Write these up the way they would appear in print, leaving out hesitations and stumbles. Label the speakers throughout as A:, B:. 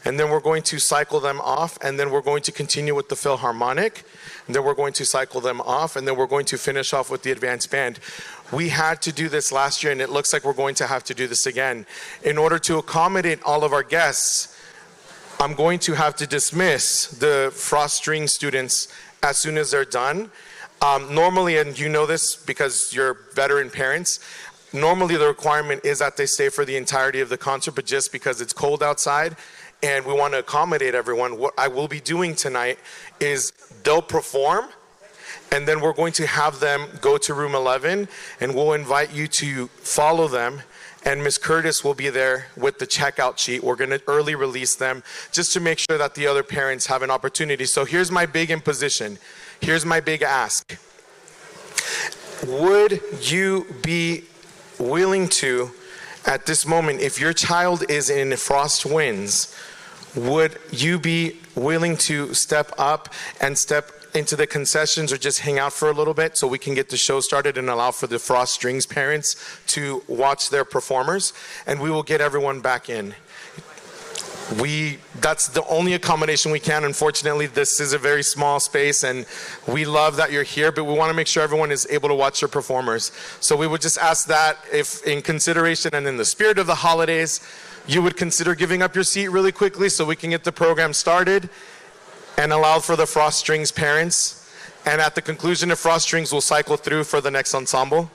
A: and then we're going to cycle them off, and then we're going to continue with the Philharmonic, and then we're going to cycle them off, and then we're going to finish off with the advanced band. We had to do this last year, and it looks like we're going to have to do this again. In order to accommodate all of our guests, I'm going to have to dismiss the Frost String students as soon as they're done. Normally, and you know this because you're veteran parents, normally the requirement is that they stay for the entirety of the concert, but just because it's cold outside and we want to accommodate everyone, what I will be doing tonight is they'll perform, and then we're going to have them go to room 11, and we'll invite you to follow them. And Ms. Curtis will be there with the checkout sheet. We're going to early release them just to make sure that the other parents have an opportunity. So here's my big imposition. Here's my big ask. Would you be willing to, at this moment, if your child is in Frost Winds, would you be willing to step up and step into the concessions or just hang out for a little bit so we can get the show started and allow for the Frost Strings parents to watch their performers, and we will get everyone back in. That's the only accommodation we can. Unfortunately, this is a very small space, and we love that you're here, but we want to make sure everyone is able to watch their performers. So we would just ask that if in consideration and in the spirit of the holidays, you would consider giving up your seat really quickly so we can get the program started and allow for the Frost Strings parents. And at the conclusion of Frost Strings, we'll cycle through for the next ensemble.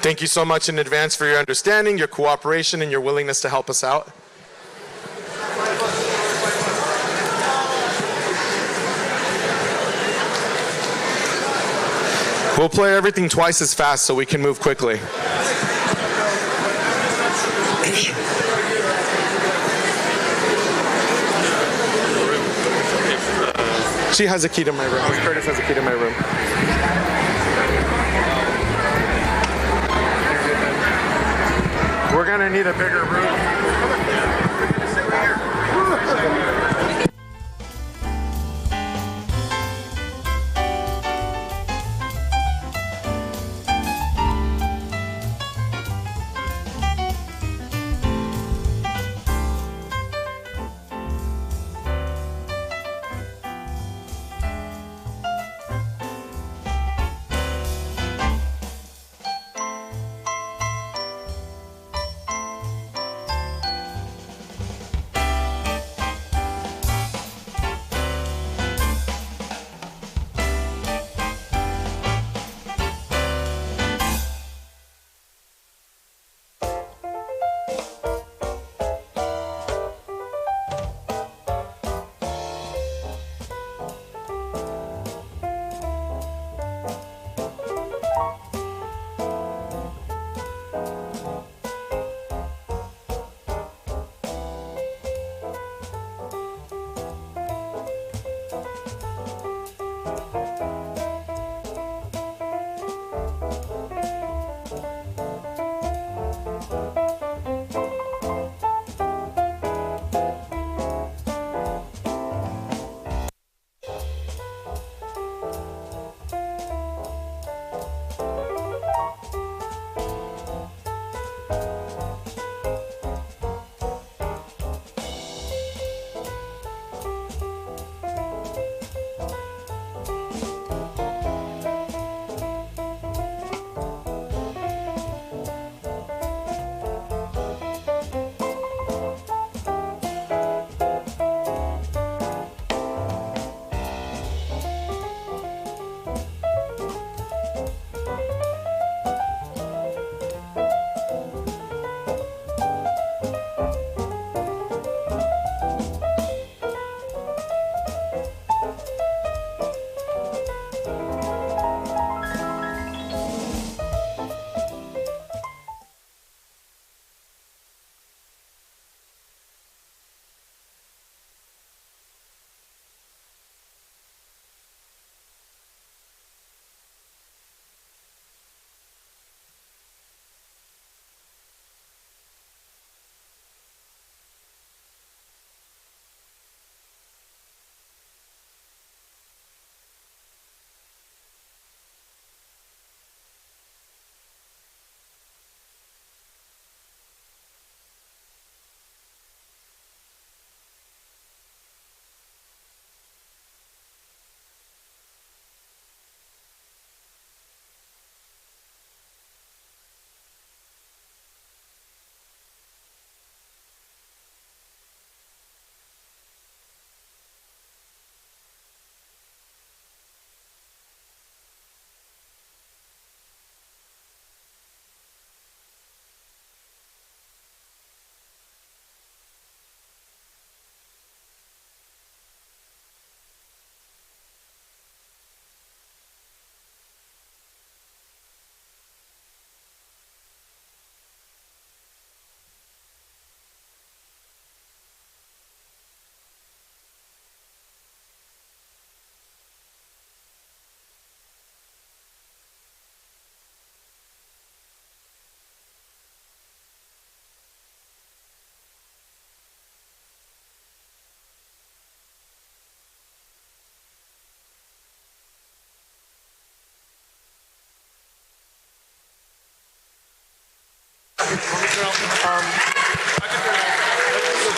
A: Thank you so much in advance for your understanding, your cooperation, and your willingness to help us out. We'll play everything twice as fast so we can move quickly. She has a key to my room. Curtis has a key to my room. We're gonna need a bigger room. Sit right here.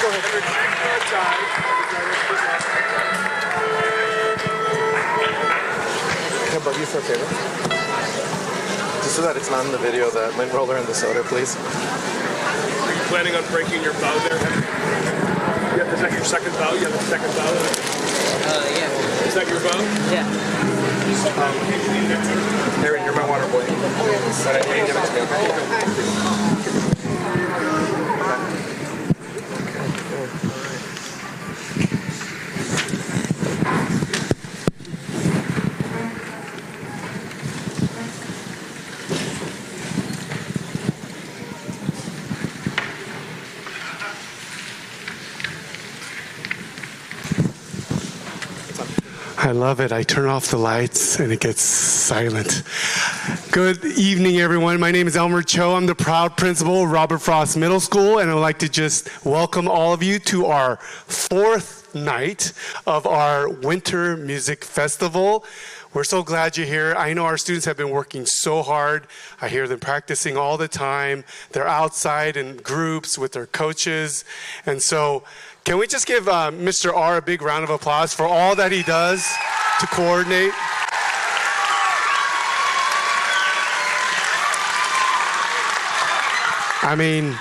A: Can I bug you for a favor? Just so that it's not in the video, the lint roller and the soda, please.
B: Are you planning on breaking your bow there? Yeah, is that your second bow? You have a second bow?
C: Yeah.
B: Is that your bow?
C: Yeah.
A: Aaron, you're my water boy. But I need to give it to me, okay?
D: I love it. I turn off the lights and it gets silent. Good evening, everyone. My name is Elmer Cho. I'm the proud principal of Robert Frost Middle School, and I would like to just welcome all of you to our fourth night of our Winter Music Festival. We're so glad you're here. I know our students have been working so hard. I hear them practicing all the time. They're outside in groups with their coaches. And so can we just give Mr. R a big round of applause for all that he does to coordinate? I mean,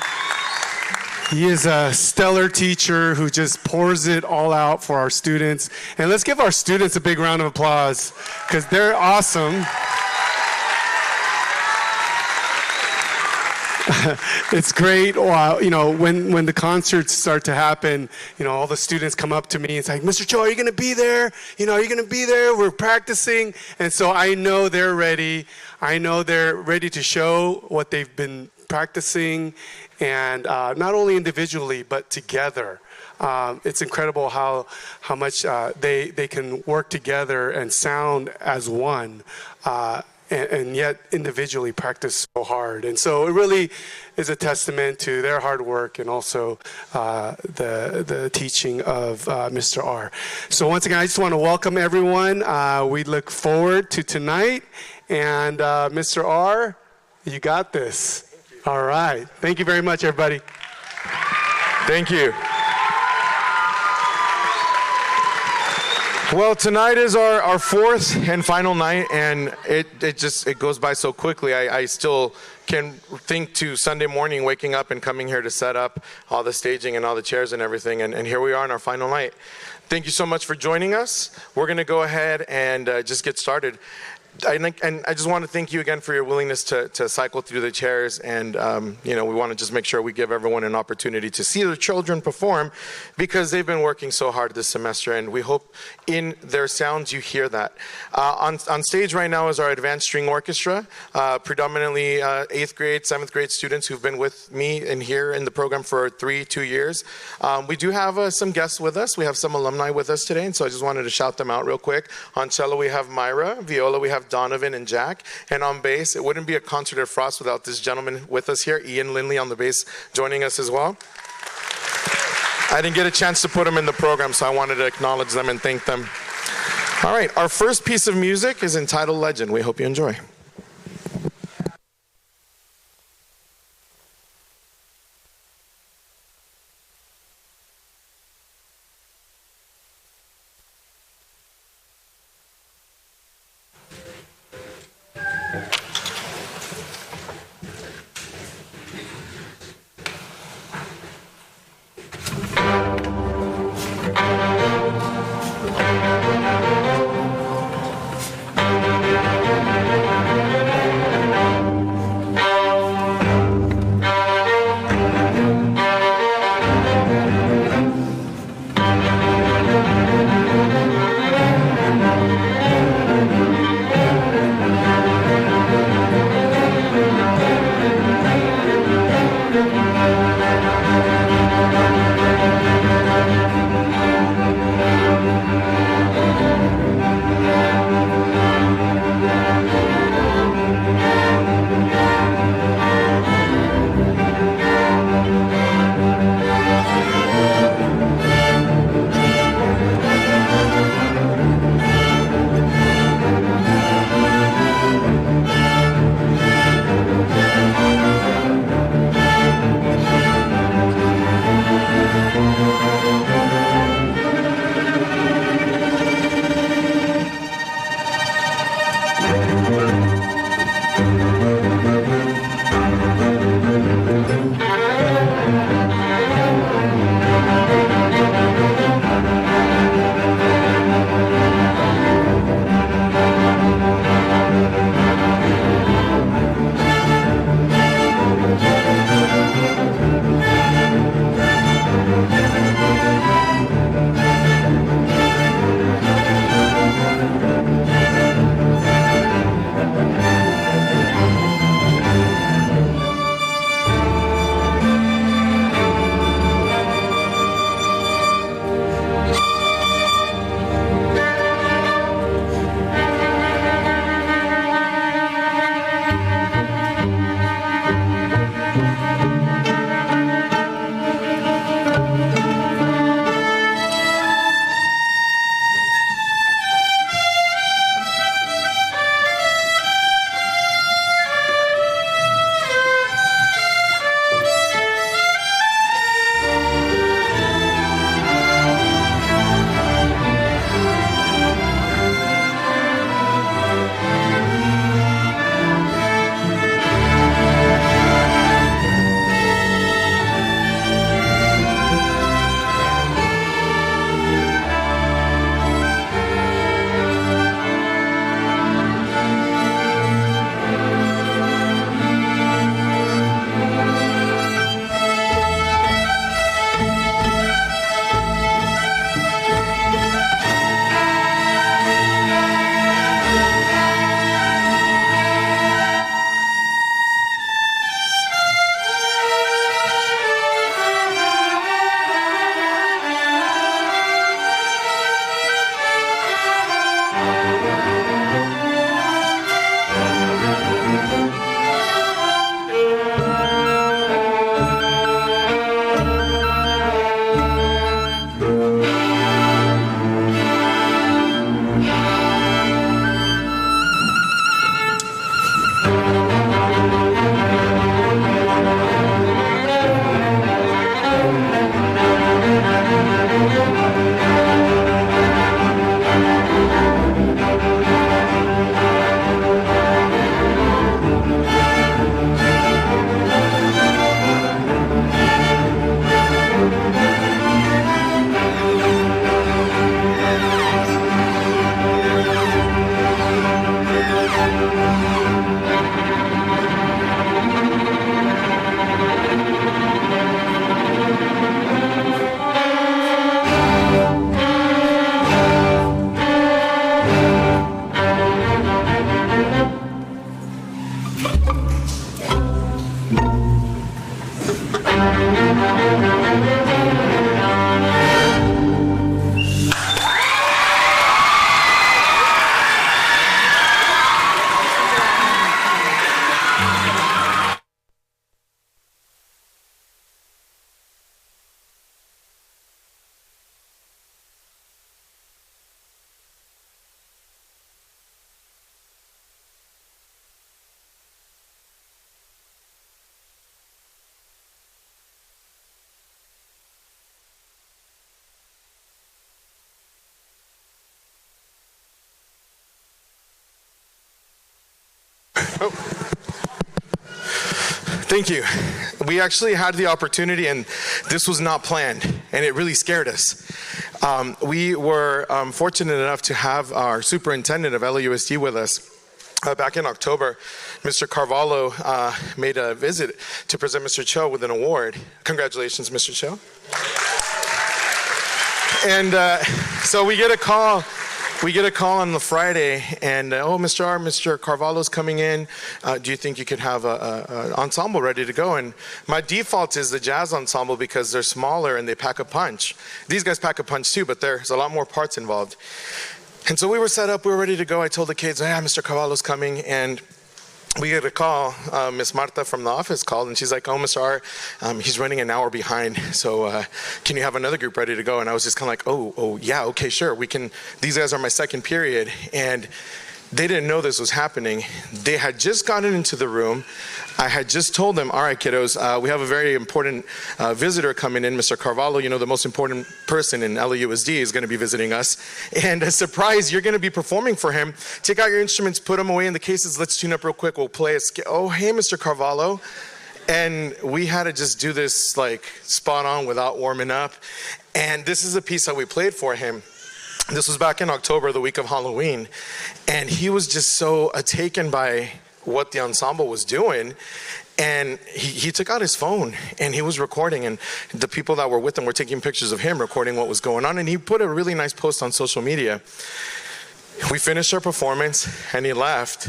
D: he is a stellar teacher who just pours it all out for our students. And let's give our students a big round of applause because they're awesome. It's great. You know, when the concerts start to happen, you know, all the students come up to me. It's like, Mr. Cho, are you going to be there? You know, are you going to be there? We're practicing. And so I know they're ready. I know they're ready to show what they've been practicing, and not only individually, but together. It's incredible how much they can work together and sound as one. And yet individually practice so hard. And so it really is a testament to their hard work and also the teaching of Mr. R. So once again, I just want to welcome everyone. We look forward to tonight. And Mr. R, you got this. All right. Thank you very much, everybody.
A: Thank you. Well, tonight is our fourth and final night, and it goes by so quickly. I still can think to Sunday morning, waking up and coming here to set up all the staging and all the chairs and everything, and here we are on our final night. Thank you so much for joining us. We're going to go ahead and just get started. And I just want to thank you again for your willingness to cycle through the chairs. And, you know, we want to just make sure we give everyone an opportunity to see the children perform because they've been working so hard this semester. And we hope in their sounds you hear that. On stage right now is our Advanced String Orchestra, predominantly 8th grade, 7th grade students who've been with me and here in the program for 2 years. We do have some guests with us. We have some alumni with us today. And so I just wanted to shout them out real quick. On cello, we have Myra. Viola, we have Donovan and Jack. And on bass, it wouldn't be a concert at Frost without this gentleman with us here, Ian Lindley on the bass, joining us as well. I didn't get a chance to put them in the program, so I wanted to acknowledge them and thank them. All right, our first piece of music is entitled Legend. We hope you enjoy. Oh. Thank you. We actually had the opportunity, and this was not planned, and it really scared us. We were fortunate enough to have our superintendent of LAUSD with us. Back in October, Mr. Carvalho made a visit to present Mr. Cho with an award. Congratulations, Mr. Cho. And so we get a call. We get a call on the Friday, and Mr. Carvalho's coming in. Do you think you could have an ensemble ready to go? And my default is the jazz ensemble because they're smaller and they pack a punch. These guys pack a punch too, but there's a lot more parts involved. And so we were set up, we were ready to go. I told the kids, Mr. Carvalho's coming, and we get a call. Miss Marta from the office called, and she's like, Mr. R, he's running an hour behind, so can you have another group ready to go? And I was just kind of like, yeah, okay, sure, we can. These guys are my second period, and They didn't know this was happening. They had just gotten into the room. I had just told them, all right, kiddos, we have a very important visitor coming in, Mr. Carvalho. You know, the most important person in LAUSD is going to be visiting us. And a surprise, you're going to be performing for him. Take out your instruments, put them away in the cases. Let's tune up real quick. We'll play a oh, hey, Mr. Carvalho. And we had to just do this like spot on without warming up. And this is a piece that we played for him. This was back in October, the week of Halloween. And he was just so taken by what the ensemble was doing. And he took out his phone and he was recording, and the people that were with him were taking pictures of him recording what was going on. And he put a really nice post on social media. We finished our performance and he left,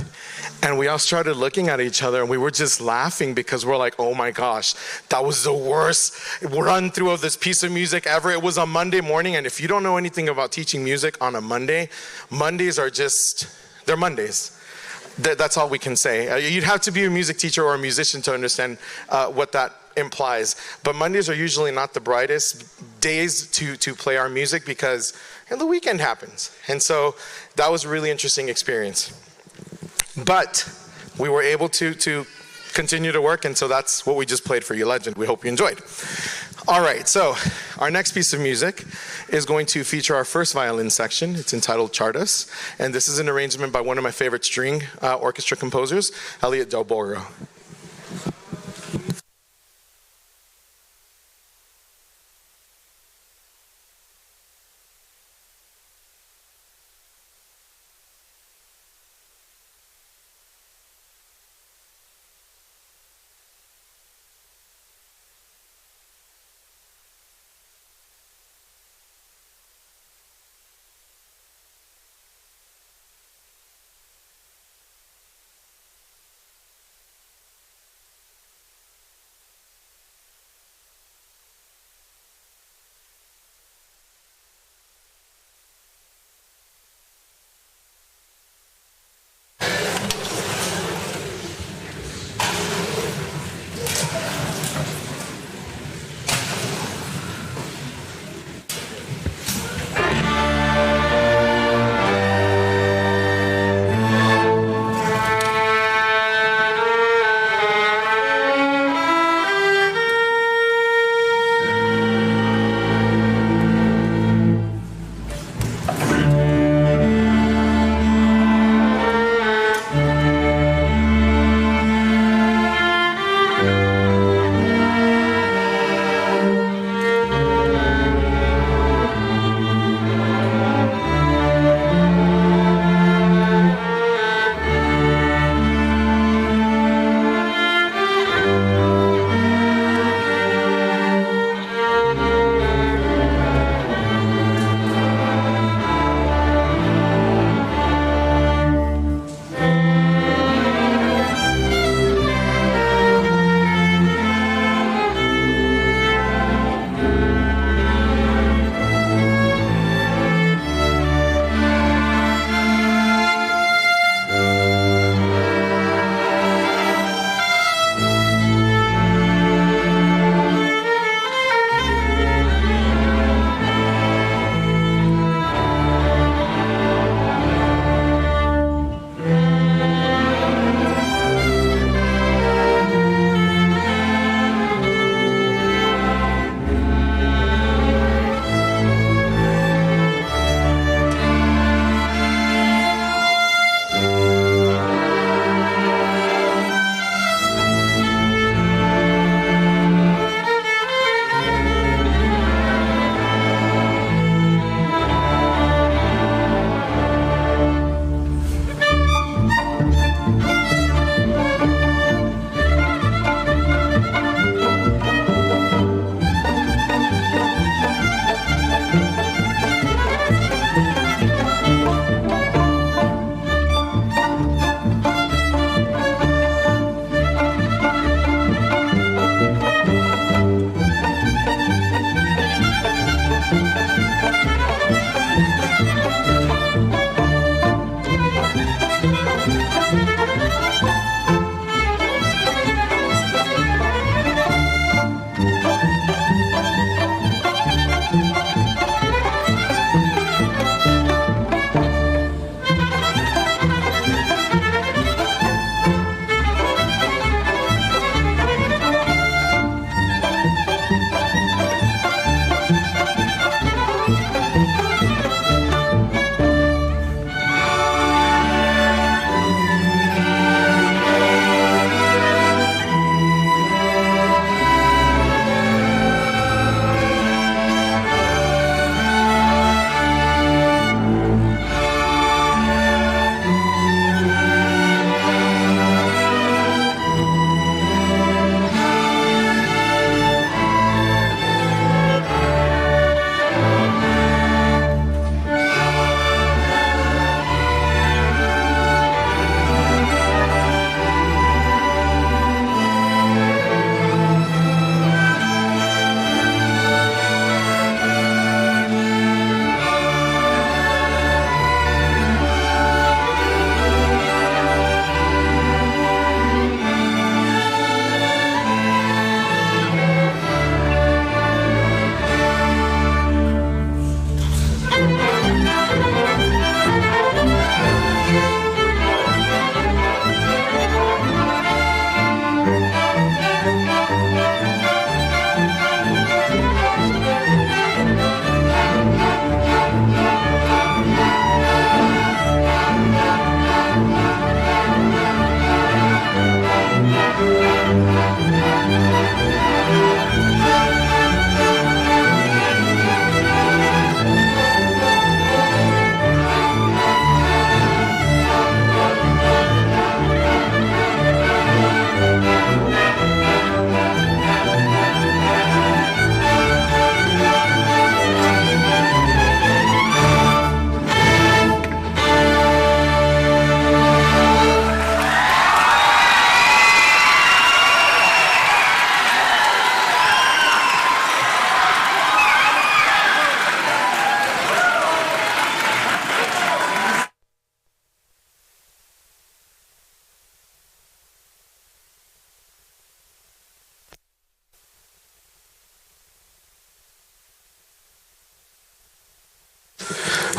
A: and we all started looking at each other and we were just laughing because we're like, oh my gosh, that was the worst run through of this piece of music ever. It was a Monday morning, and if you don't know anything about teaching music on a Monday, Mondays are just, they're Mondays. That's all we can say. You'd have to be a music teacher or a musician to understand what that implies. But Mondays are usually not the brightest days to play our music because the weekend happens. And so that was a really interesting experience. But we were able to continue to work, and so that's what we just played for you, Legend. We hope you enjoyed. All right, so our next piece of music is going to feature our first violin section. It's entitled Chardas, and this is an arrangement by one of my favorite string orchestra composers, Elliot Del Borgo.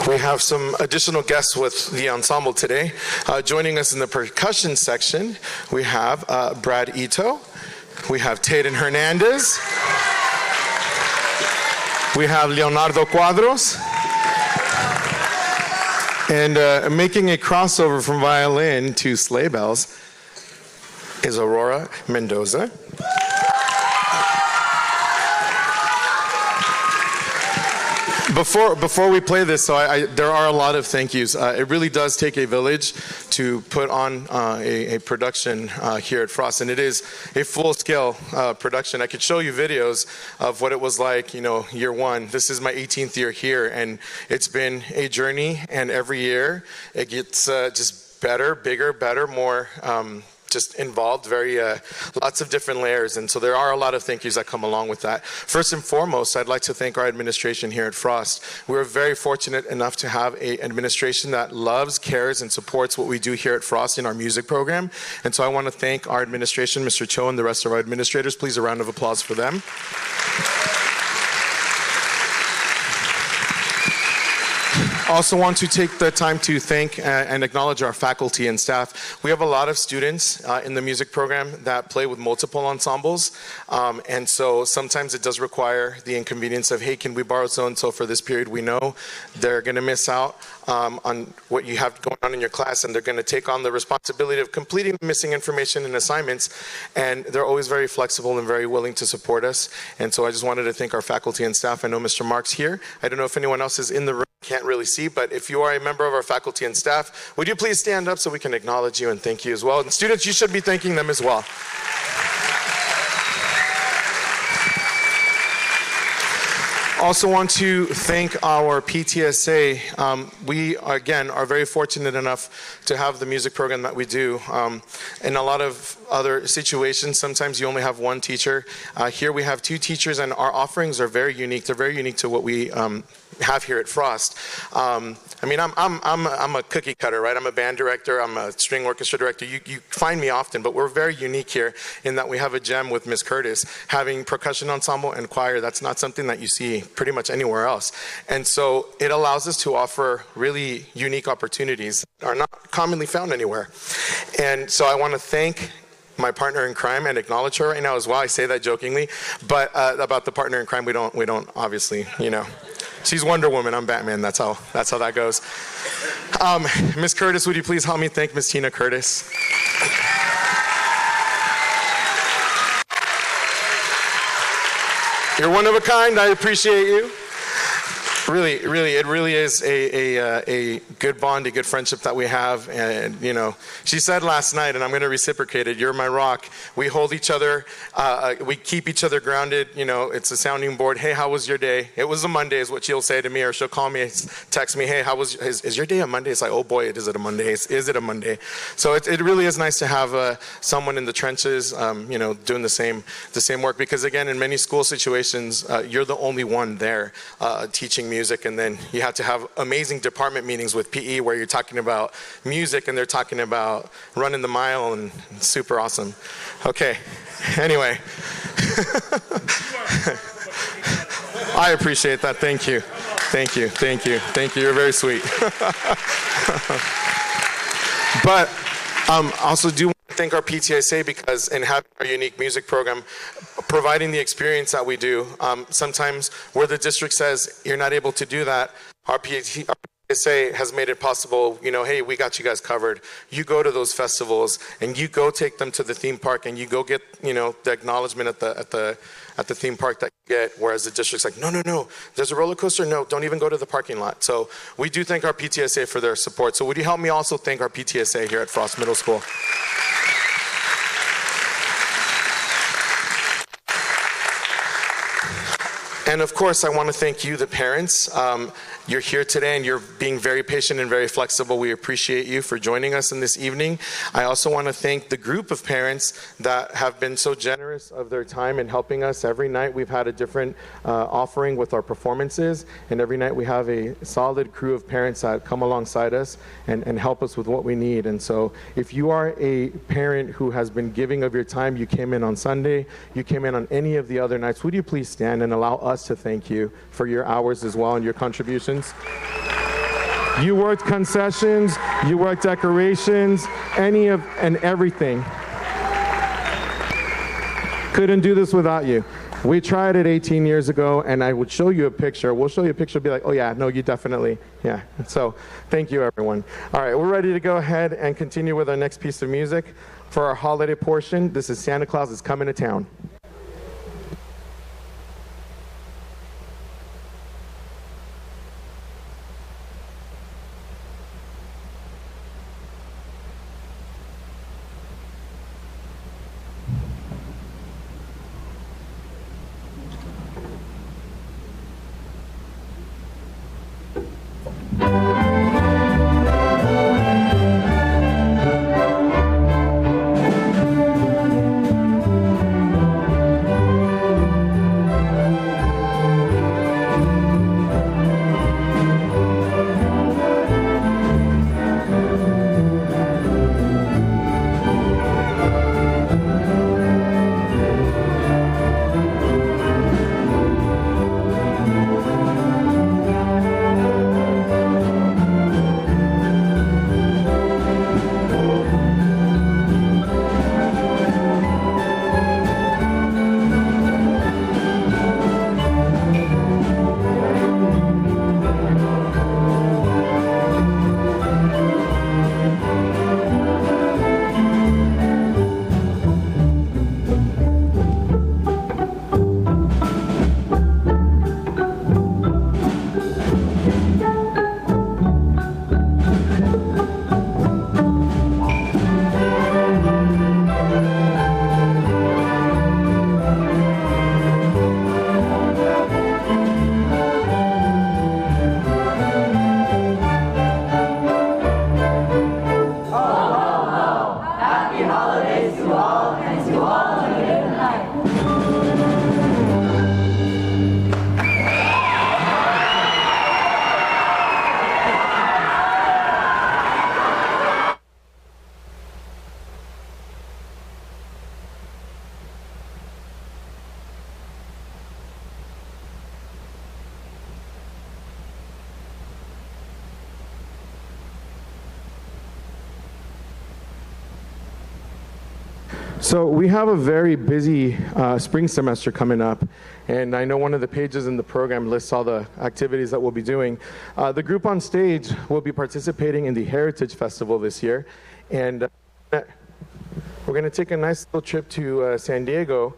A: We have some additional guests with the ensemble today. Joining us in the percussion section, we have Brad Ito. We have Tayden Hernandez. We have Leonardo Cuadros. And making a crossover from violin to sleigh bells is Aurora Mendoza. Before we play this, there are a lot of thank yous. It really does take a village to put on a production here at Frost, and it is a full-scale production. I could show you videos of what it was like, year one. This is my 18th year here, and it's been a journey, and every year it gets just better, bigger, better, more just involved, lots of different layers, and so there are a lot of thank yous that come along with that. First and foremost, I'd like to thank our administration here at Frost. We're very fortunate enough to have an administration that loves, cares, and supports what we do here at Frost in our music program, and so I want to thank our administration, Mr. Cho, and the rest of our administrators. Please, a round of applause for them. Also want to take the time to thank and acknowledge our faculty and staff. We have a lot of students in the music program that play with multiple ensembles, and so sometimes it does require the inconvenience of, hey, can we borrow so-and-so for this period? We know they're going to miss out on what you have going on in your class, and they're going to take on the responsibility of completing missing information and assignments, and they're always very flexible and very willing to support us. And so I just wanted to thank our faculty and staff. I know Mr. Mark's here. I don't know if anyone else is in the room. Can't really see, but if you are a member of our faculty and staff, would you please stand up so we can acknowledge you and thank you as well? And students, you should be thanking them as well. Also want to thank our PTSA. We, again, are very fortunate enough to have the music program that we do. In a lot of other situations, sometimes you only have one teacher. Here we have two teachers, and our offerings are very unique. They're very unique to what we have here at Frost. I mean, I'm a cookie cutter, right? I'm a band director. I'm a string orchestra director. You find me often, but we're very unique here in that we have a gem with Miss Curtis, having percussion ensemble and choir. That's not something that you see pretty much anywhere else. And so it allows us to offer really unique opportunities that are not commonly found anywhere. And so I want to thank my partner in crime and acknowledge her right now as well. I say that jokingly, but about the partner in crime, we don't obviously, She's Wonder Woman, I'm Batman, that's how that goes. Miss Curtis, would you please help me thank Miss Tina Curtis? You're one of a kind, I appreciate you. Really, it really is a good bond, a good friendship that we have. And, she said last night, and I'm going to reciprocate it, you're my rock. We hold each other, we keep each other grounded. It's a sounding board. Hey, how was your day? It was a Monday is what she'll say to me, or she'll call me, text me, hey, is your day a Monday? It's like, oh boy, is it a Monday? Is it a Monday? So it really is nice to have someone in the trenches, doing the same work. Because again, in many school situations, you're the only one there teaching music, and then you have to have amazing department meetings with PE where you're talking about music and they're talking about running the mile, and it's super awesome. Okay, anyway. I appreciate that. Thank you. You're very sweet. But also do want to thank our PTSA, because in having our unique music program, providing the experience that we do, sometimes where the district says you're not able to do that, our PTSA has made it possible, hey, we got you guys covered. You go to those festivals and you go take them to the theme park and you go get, the acknowledgement at the theme park that you get, whereas the district's like, no, there's a roller coaster? No, don't even go to the parking lot. So we do thank our PTSA for their support. So would you help me also thank our PTSA here at Frost Middle School? And of course, I want to thank you, the parents. You're here today and you're being very patient and very flexible. We appreciate you for joining us in this evening. I also want to thank the group of parents that have been so generous of their time in helping us. Every night we've had a different offering with our performances, and every night we have a solid crew of parents that come alongside us and help us with what we need. And so if you are a parent who has been giving of your time, you came in on Sunday, you came in on any of the other nights, would you please stand and allow us to thank you for your hours as well and your contributions?
C: You worked concessions, you worked decorations, any of and everything. Couldn't do this without you. We tried it 18 years ago, and I would show you a picture. We'll show you a picture, be like, oh yeah, no, you definitely, yeah. So thank you, everyone. All right, we're ready to go ahead and continue with our next piece of music. For our holiday portion, this is Santa Claus is Coming to Town. So we have a very busy spring semester coming up, and I know one of the pages in the program lists all the activities that we'll be doing. The group on stage will be participating in the Heritage Festival this year, and we're going to take a nice little trip to San Diego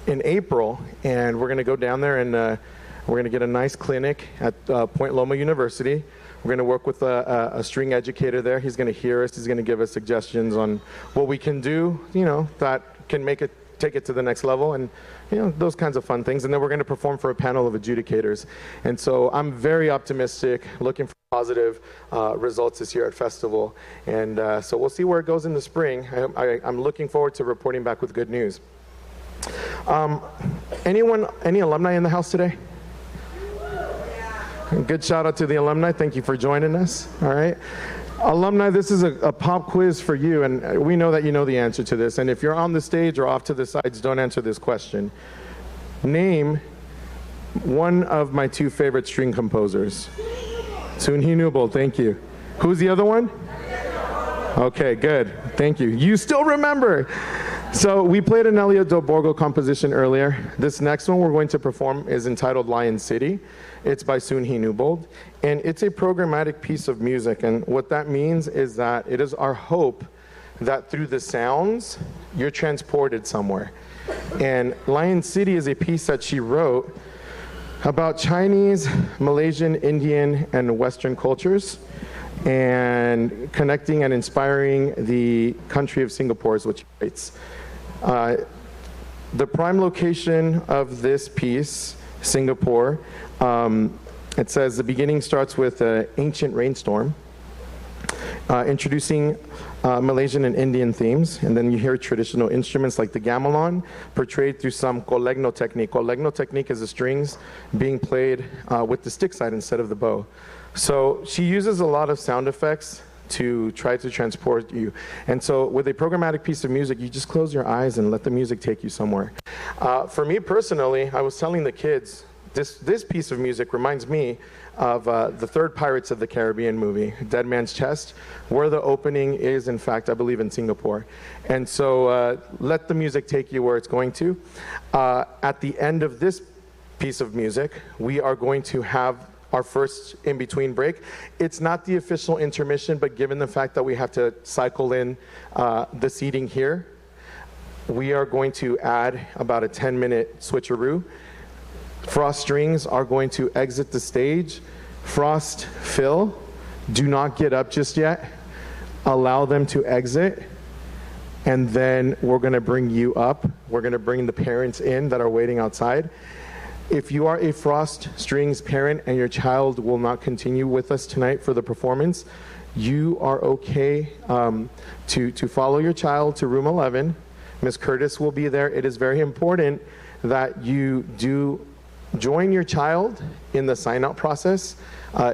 C: in April, and we're going to go down there and we're going to get a nice clinic at Point Loma University. We're going to work with a string educator there. He's going to hear us. He's going to give us suggestions on what we can do, you know, that can take it to the next level, and you know, those kinds of fun things. And then we're going to perform for a panel of adjudicators. And so I'm very optimistic, looking for positive results this year at Festival. And so we'll see where it goes in the spring. I'm looking forward to reporting back with good news. Any alumni in the house today? Good shout out to the alumni. Thank you for joining us. All right. Alumni, this is a pop quiz for you, and we know that you know the answer to this. And if you're on the stage or off to the sides, don't answer this question. Name one of my two favorite string composers. Soon He Newbold, thank you. Who's the other one? Okay, good. Thank you. You still remember. So we played an Elliot Del Borgo composition earlier. This next one we're going to perform is entitled Lion City. It's by Soon He Newbold, and it's a programmatic piece of music. And what that means is that it is our hope that through the sounds, you're transported somewhere. And Lion City is a piece that she wrote about Chinese, Malaysian, Indian, and Western cultures, and connecting and inspiring the country of Singapore is what she writes. The prime location of this piece, Singapore, it says the beginning starts with an ancient rainstorm, introducing Malaysian and Indian themes, and then you hear traditional instruments like the gamelan portrayed through some colegno technique. Colegno technique is the strings being played with the stick side instead of the bow. So she uses a lot of sound effects to try to transport you. And so with a programmatic piece of music, you just close your eyes and let the music take you somewhere. For me personally, I was telling the kids This piece of music reminds me of the third Pirates of the Caribbean movie, Dead Man's Chest, where the opening is, in fact, I believe in Singapore. And so let the music take you where it's going to. At the end of this piece of music, we are going to have our first in-between break. It's not the official intermission, but given the fact that we have to cycle in the seating here, we are going to add about a 10-minute switcheroo. Frost Strings are going to exit the stage. Frost, Phil, do not get up just yet. Allow them to exit. And then we're going to bring you up. We're going to bring the parents in that are waiting outside. If you are a Frost Strings parent and your child will not continue with us tonight for the performance, you are okay to follow your child to room 11. Ms. Curtis will be there. It is very important that you do join your child in the sign-out process.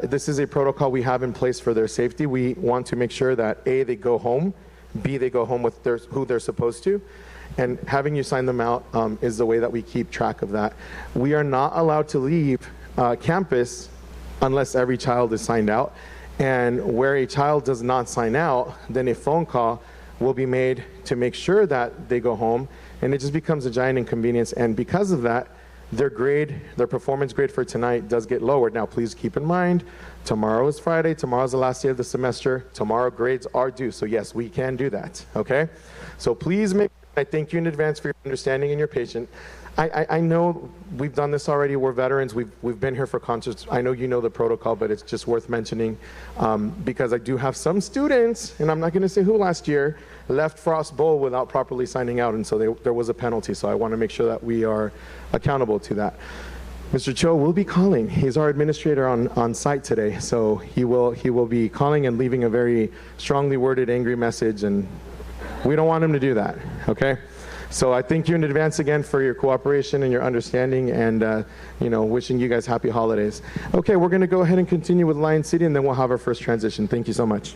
C: This is a protocol we have in place for their safety. We want to make sure that A, they go home, B, they go home with who they're supposed to, and having you sign them out is the way that we keep track of that. We are not allowed to leave campus unless every child is signed out, and where a child does not sign out, then a phone call will be made to make sure that they go home, and it just becomes a giant inconvenience. And because of that, their grade, their performance grade for tonight does get lowered. Now, please keep in mind, tomorrow is Friday, tomorrow's the last day of the semester, tomorrow grades are due, so yes, we can do that, okay? So please I thank you in advance for your understanding and your patience. I know we've done this already. We're veterans. We've been here for concerts. I know you know the protocol, but it's just worth mentioning because I do have some students, and I'm not going to say who last year, left Frost Bowl without properly signing out, and so there was a penalty. So I want to make sure that we are accountable to that. Mr. Cho will be calling. He's our administrator on site today, so he will be calling and leaving a very strongly worded, angry message, and we don't want him to do that, okay? So I thank you in advance again for your cooperation and your understanding, and wishing you guys happy holidays. Okay, we're gonna go ahead and continue with Lion City, and then we'll have our first transition. Thank you so much.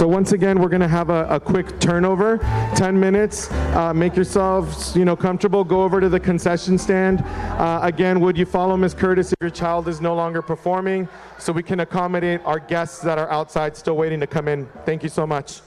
C: So once again, we're going to have a quick turnover, 10 minutes. Make yourselves, comfortable. Go over to the concession stand. Again, would you follow Ms. Curtis if your child is no longer performing, so we can accommodate our guests that are outside still waiting to come in. Thank you so much.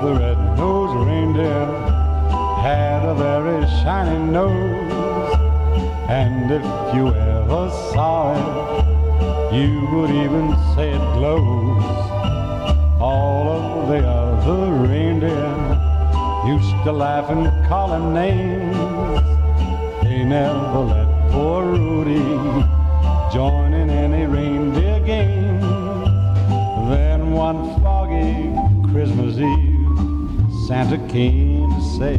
E: the red-nosed reindeer had a very shiny nose, and if you ever saw it, you would even say it glows. All of the other reindeer used to laugh and call him names. They never let poor Rudy join in any reindeer games. Then one foggy Christmas Eve, Santa came to say,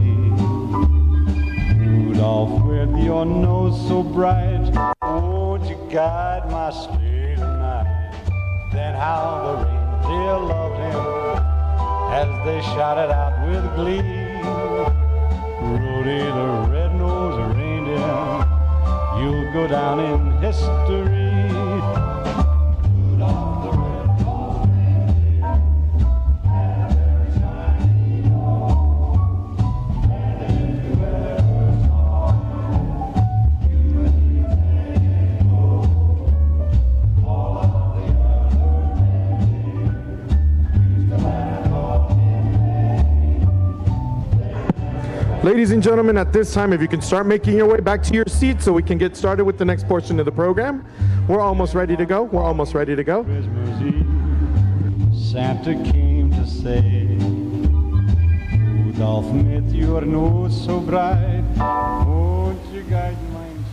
E: Rudolph, with your nose so bright, won't you guide my sleigh tonight? Then how the reindeer loved him as they shouted out with glee, Rudy the red-nosed reindeer, you'll go down in history. Rudolph the red-nosed reindeer had a very shiny nose, and if you ever saw him, you wouldn't say it glows. All of the other reindeer used to laugh off his name.
C: Ladies and gentlemen, at this time, if you can start making your way back to your seats so we can get started with the next portion of the program. We're almost ready to go. We're almost ready to go.
E: Christmas Eve, Santa came to say, Rudolph, with your nose so bright, won't you guide mine?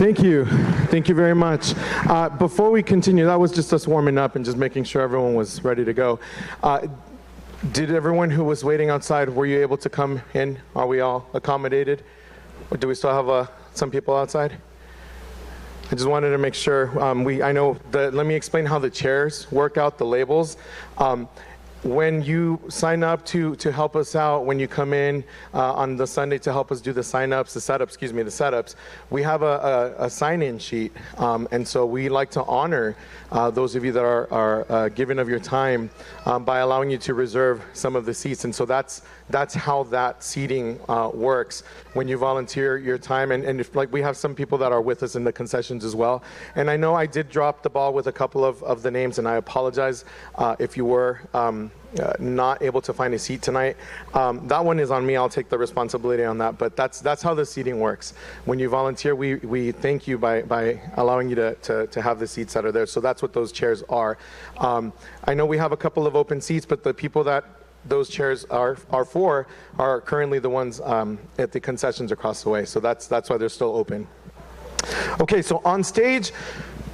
C: Thank you. Thank you very much. Before we continue, that was just us warming up and just making sure everyone was ready to go. Did everyone who was waiting outside, were you able to come in? Are we all accommodated? Or do we still have some people outside? I just wanted to make sure. Let me explain how the chairs work out, the labels. When you sign up to help us out, when you come in on the Sunday to help us do the setups, we have a sign-in sheet. And so we like to honor those of you that are giving of your time by allowing you to reserve some of the seats. And so that's how that seating works when you volunteer your time. And if, like, we have some people that are with us in the concessions as well. And I know I did drop the ball with a couple of the names, and I apologize if you were not able to find a seat tonight. That one is on me. I'll take the responsibility on that. But that's how the seating works. When you volunteer, we thank you by allowing you to have the seats that are there. So that's what those chairs are. I know we have a couple of open seats, but the people that those chairs are for are currently the ones at the concessions across the way. So that's why they're still open. Okay, so on stage,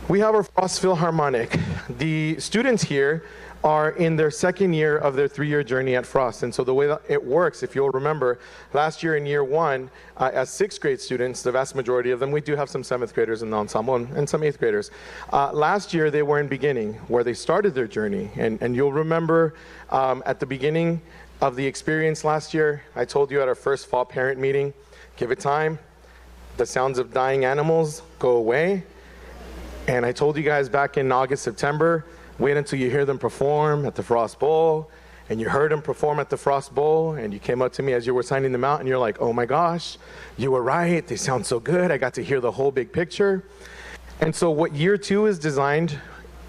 C: we have our Frost Philharmonic. The students here are in their second year of their 3-year journey at Frost. And so the way that it works, if you'll remember, last year in year 1, as 6th grade students, the vast majority of them, we do have some 7th graders in the ensemble and some 8th graders. Last year they were in beginning, where they started their journey. And you'll remember at the beginning of the experience last year, I told you at our first fall parent meeting, give it time. The sounds of dying animals go away. And I told you guys back in August, September, wait until you hear them perform at the Frost Bowl, and you heard them perform at the Frost Bowl, and you came up to me as you were signing them out, and you're like, oh my gosh, you were right, they sound so good, I got to hear the whole big picture. And so what year 2 is designed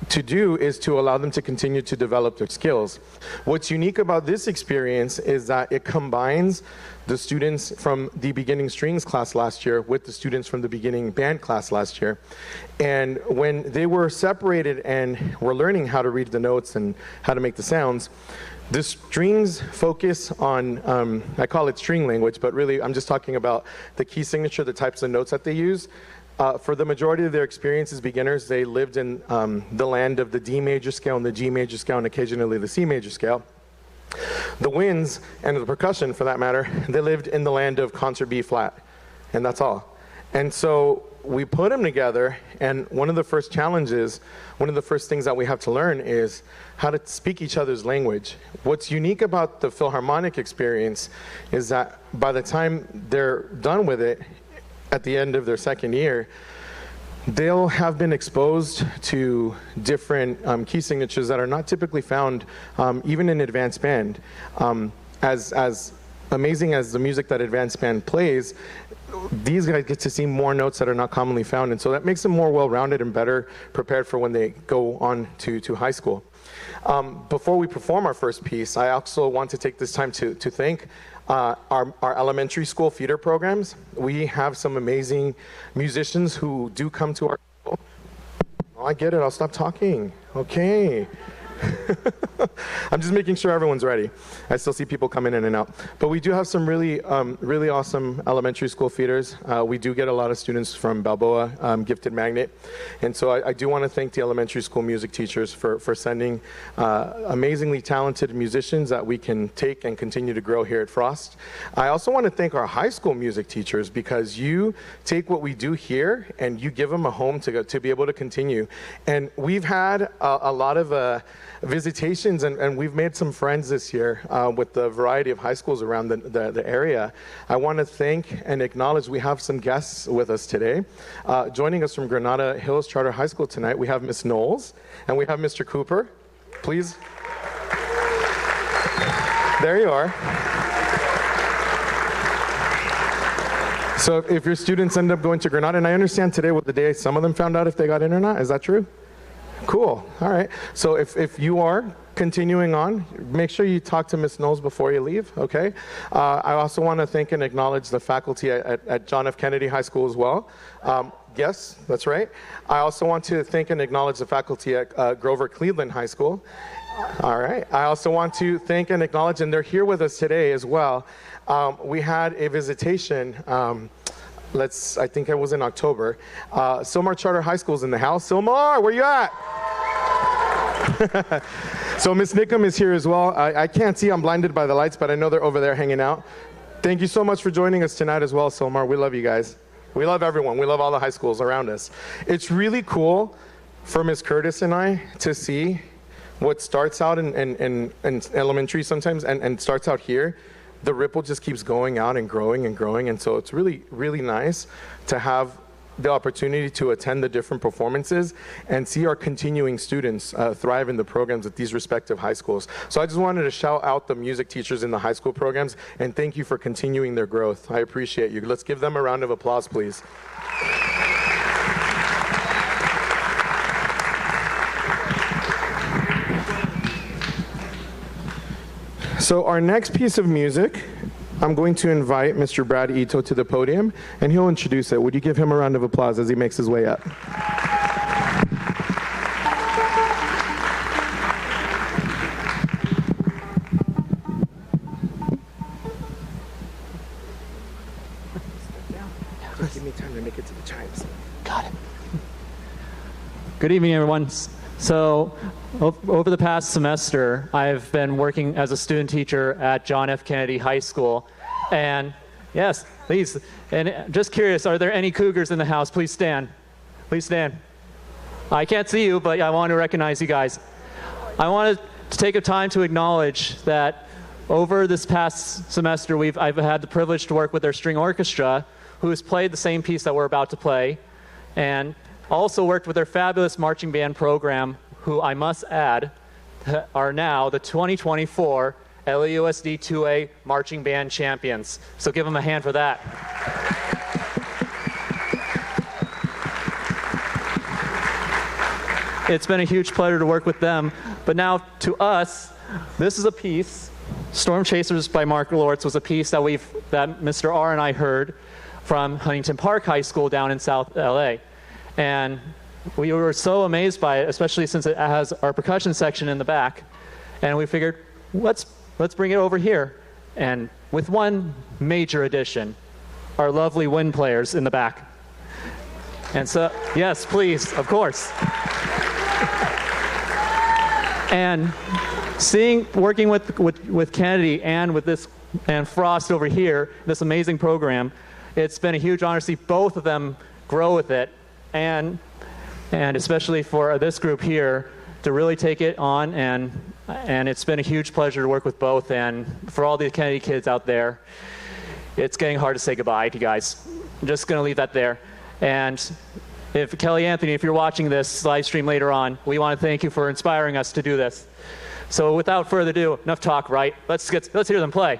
C: to do is to allow them to continue to develop their skills. What's unique about this experience is that it combines the students from the beginning strings class last year with the students from the beginning band class last year. And when they were separated and were learning how to read the notes and how to make the sounds, the strings focus on, I call it string language, but really I'm just talking about the key signature, the types of notes that they use. For the majority of their experience as beginners, they lived in the land of the D major scale and the G major scale and occasionally the C major scale. The winds and the percussion, for that matter, they lived in the land of concert B flat, and that's all. And so we put them together, and one of the first challenges, one of the first things that we have to learn is how to speak each other's language. What's unique about the Philharmonic experience is that by the time they're done with it, at the end of their second year, they'll have been exposed to different key signatures that are not typically found even in advanced band. As amazing as the music that advanced band plays, these guys get to see more notes that are not commonly found, and so that makes them more well-rounded and better prepared for when they go on to high school. Before we perform our first piece, I also want to take this time to thank our elementary school feeder programs. We have some amazing musicians who do come to our school. Oh, I get it, I'll stop talking. Okay. I'm just making sure everyone's ready. I still see people coming in and out. But we do have some really awesome elementary school feeders. We do get a lot of students from Balboa Gifted Magnet. And so I do want to thank the elementary school music teachers for sending amazingly talented musicians that we can take and continue to grow here at Frost. I also want to thank our high school music teachers, because you take what we do here and you give them a home to be able to continue. And we've had a lot of visitations, and we've made some friends this year with the variety of high schools around the area. I want to thank and acknowledge we have some guests with us today. Joining us from Granada Hills Charter High School tonight, we have Miss Knowles and we have Mr. Cooper. Please. There you are. So if your students end up going to Granada, and I understand today was the day some of them found out if they got in or not, is that true? Cool. All right. So if you are continuing on, make sure you talk to Ms. Knowles before you leave, okay? I also want to thank and acknowledge the faculty at John F. Kennedy High School as well. Yes, that's right. I also want to thank and acknowledge the faculty at Grover Cleveland High School. All right. I also want to thank and acknowledge, and they're here with us today as well. We had a visitation I think it was in October. Sylmar Charter High School's in the house. Sylmar, where you at? So Miss Nickham is here as well. I can't see, I'm blinded by the lights, but I know they're over there hanging out. Thank you so much for joining us tonight as well, Sylmar. We love you guys. We love everyone. We love all the high schools around us. It's really cool for Miss Curtis and I to see what starts out in elementary sometimes and starts out here. The ripple just keeps going out and growing and growing. And so it's really, really nice to have the opportunity to attend the different performances and see our continuing students thrive in the programs at these respective high schools. So I just wanted to shout out the music teachers in the high school programs and thank you for continuing their growth. I appreciate you. Let's give them a round of applause, please. So our next piece of music, I'm going to invite Mr. Brad Ito to the podium, and he'll introduce it. Would you give him a round of applause as he makes his way up? Give me time to make it to the chimes. Got it.
F: Good evening, everyone. So, over the past semester, I've been working as a student teacher at John F. Kennedy High School. And yes, please. And just curious, are there any Cougars in the house? Please stand. Please stand. I can't see you, but I want to recognize you guys. I wanted to take a time to acknowledge that over this past semester, I've had the privilege to work with their string orchestra, who has played the same piece that we're about to play, and also worked with their fabulous marching band program, who I must add are now the 2024 LAUSD 2A Marching Band Champions. So give them a hand for that. It's been a huge pleasure to work with them. But now to us, this is a piece, Storm Chasers by Mark Lortz was a piece that Mr. R and I heard from Huntington Park High School down in South LA. And we were so amazed by it, especially since it has our percussion section in the back. And we figured, let's bring it over here. And with one major addition, our lovely wind players in the back. And so, yes, please, of course. And working with Kennedy and with this, and Frost over here, this amazing program, it's been a huge honor to see both of them grow with it. And especially for this group here to really take it on, and it's been a huge pleasure to work with both. And for all the Kennedy kids out there, it's getting hard to say goodbye to you guys. I'm just going to leave that there. And if Kelly Anthony, if you're watching this live stream later on, we want to thank you for inspiring us to do this. So without further ado, enough talk, right? Let's hear them play.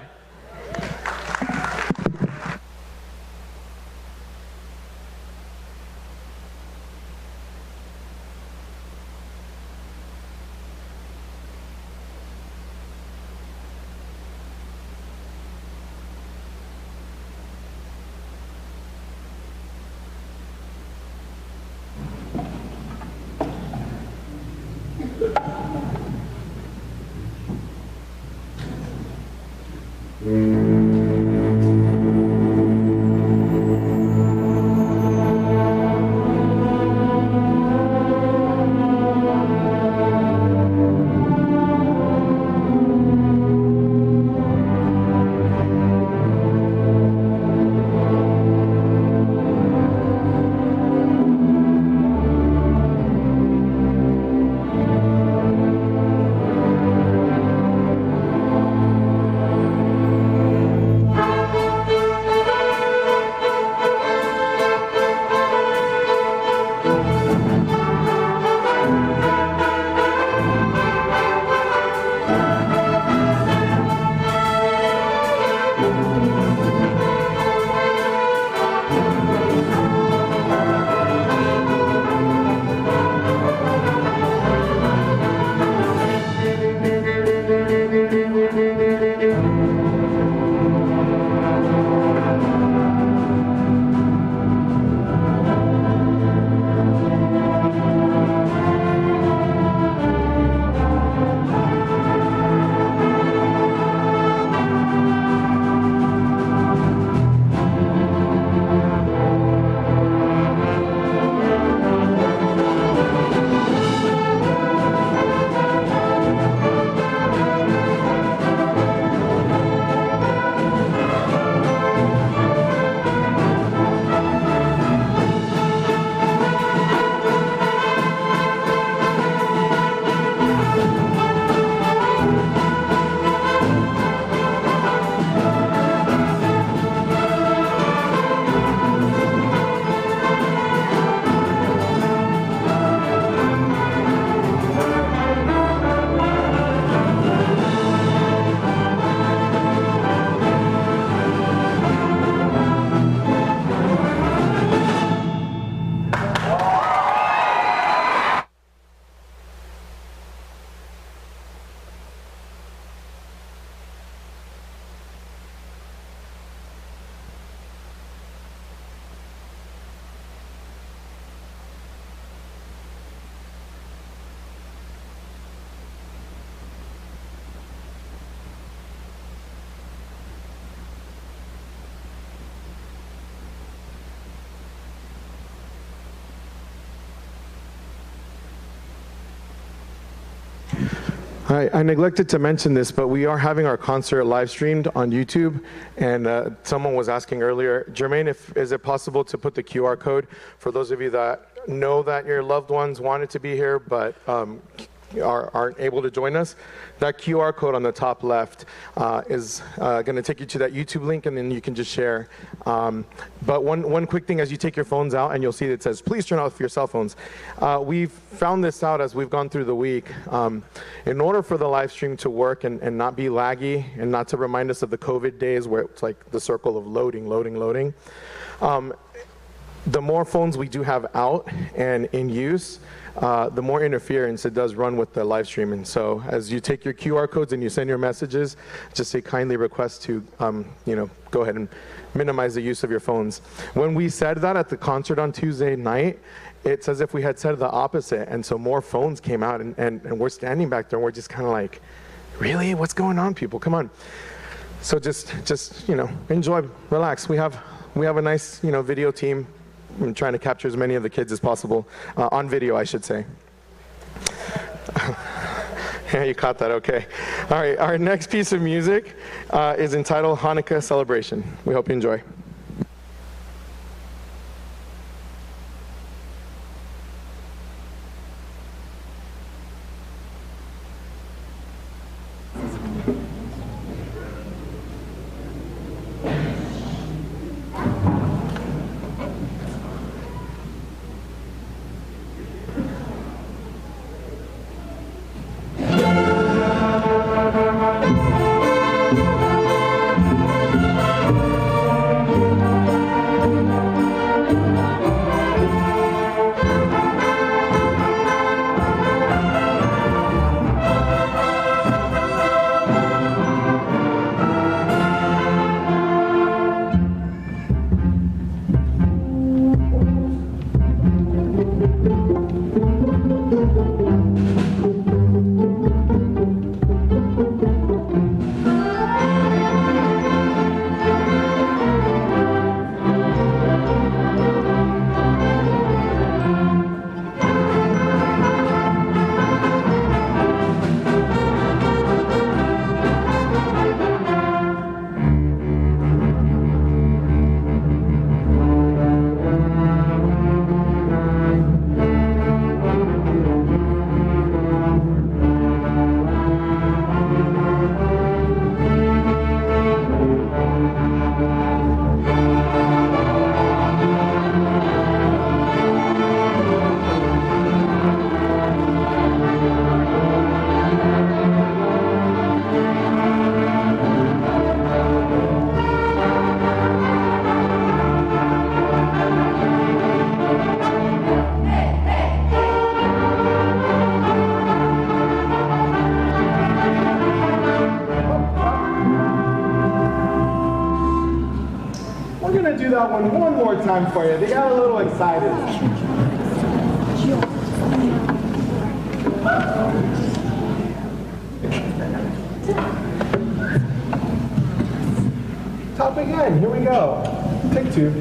C: I neglected to mention this, but we are having our concert live streamed on YouTube, and someone was asking earlier, Jermaine, is it possible to put the QR code for those of you that know that your loved ones wanted to be here but aren't able to join us? That QR code on the top left is going to take you to that YouTube link, and then you can just share. But one quick thing, as you take your phones out, and you'll see it says, please turn off your cell phones. We've found this out as we've gone through the week. In order for the live stream to work and not be laggy and not to remind us of the COVID days where it's like the circle of loading, the more phones we do have out and in use, the more interference it does run with the live stream. And so as you take your QR codes and you send your messages, just say kindly request to go ahead and minimize the use of your phones. When we said that at the concert on Tuesday night, it's as if we had said the opposite. And so more phones came out, and we're standing back there and we're just kind of like, really? What's going on, people? Come on. So just enjoy, relax. We have a nice video team. I'm trying to capture as many of the kids as possible on video, I should say. Yeah, you caught that, okay. All right, our next piece of music is entitled Hanukkah Celebration. We hope you enjoy.
G: Do that one more time for you. They got a little excited. Top again. Here we go. Take two.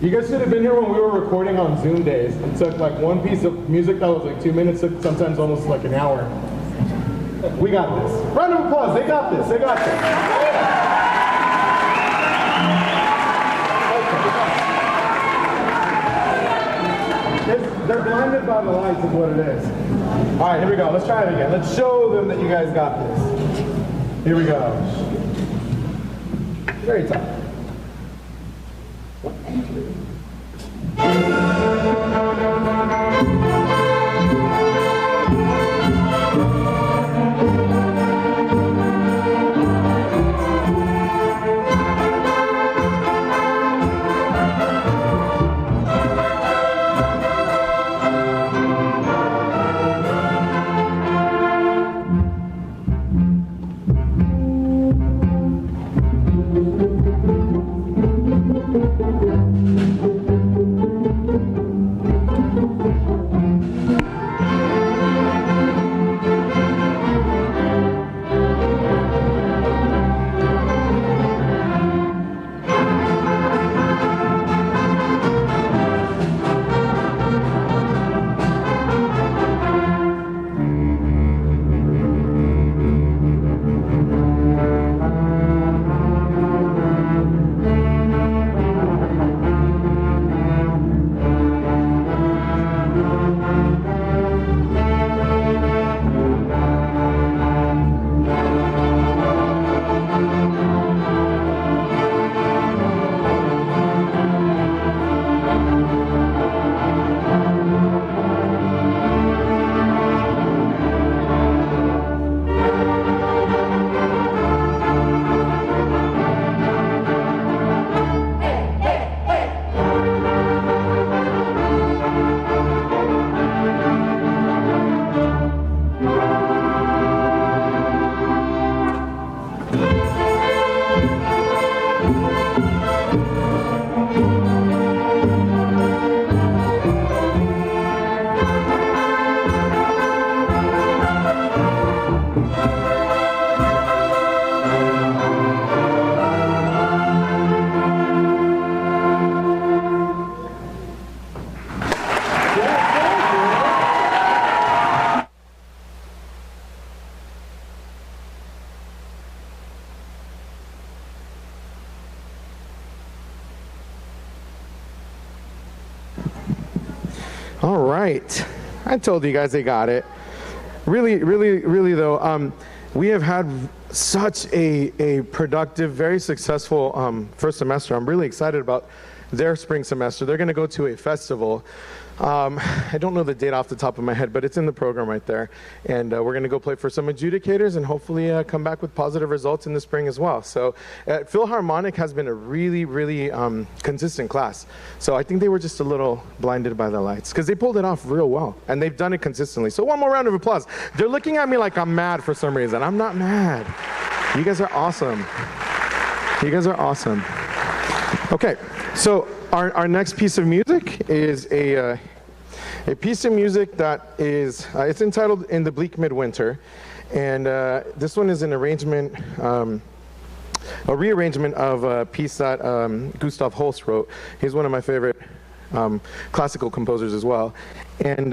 G: You guys should have been here when we were recording on Zoom days. It took like one piece of music that was like 2 minutes, took sometimes almost like an hour. We got this. Round of applause. They got this. They got this. They're blinded by the lights is what it is. All right, here we go. Let's try it again. Let's show them that you guys got this. Here we go. Very tough. 1, 2.
C: All right. I told you guys they got it. Really though, we have had such a productive, very successful first semester. I'm really excited about their spring semester. They're going to go to a festival. I don't know the date off the top of my head, but it's in the program right there. And we're going to go play for some adjudicators and hopefully come back with positive results in the spring as well. So Philharmonic has been a really consistent class. So I think they were just a little blinded by the lights because they pulled it off real well and they've done it consistently. So one more round of applause. They're looking at me like I'm mad for some reason. I'm not mad. You guys are awesome. You guys are awesome. Okay, so our next piece of music is a piece of music that is, it's entitled In the Bleak Midwinter, and this one is an arrangement, a rearrangement of a piece that Gustav Holst wrote. He's one of my favorite classical composers as well. And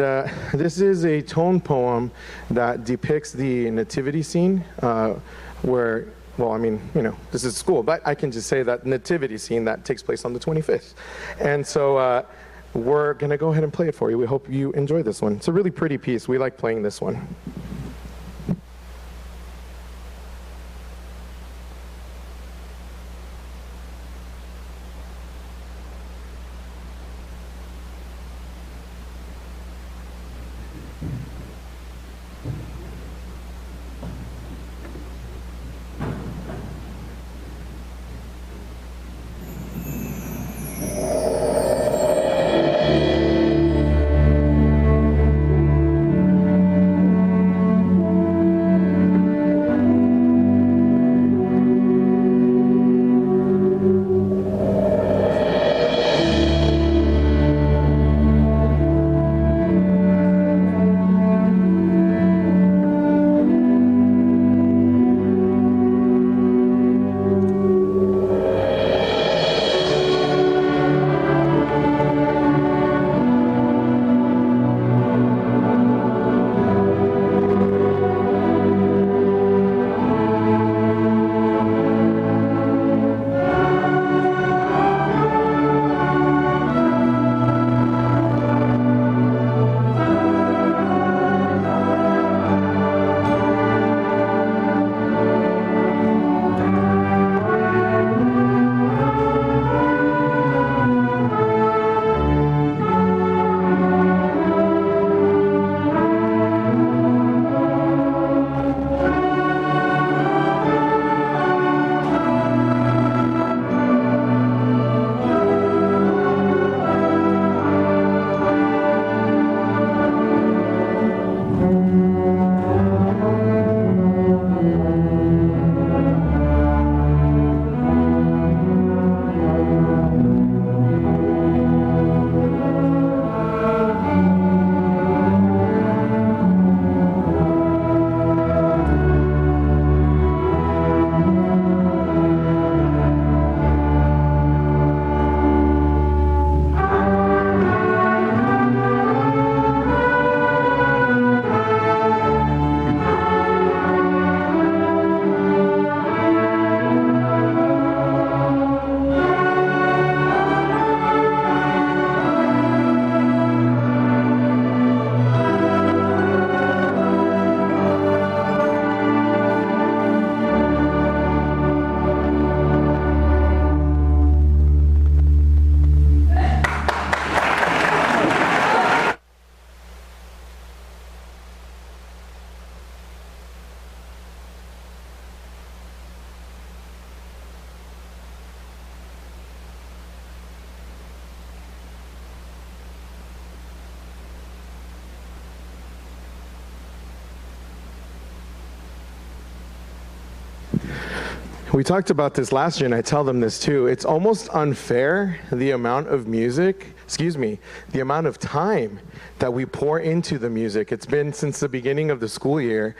C: this is a tone poem that depicts the nativity scene where, well, I mean, you know, this is school, but I can just say that nativity scene that takes place on the 25th. And so we're going to go ahead and play it for you. We hope you enjoy this one. It's a really pretty piece. We like playing this one. We talked about this last year, and I tell them this too. It's almost unfair, the amount of music, the amount of time that we pour into the music. It's been since the beginning of the school year,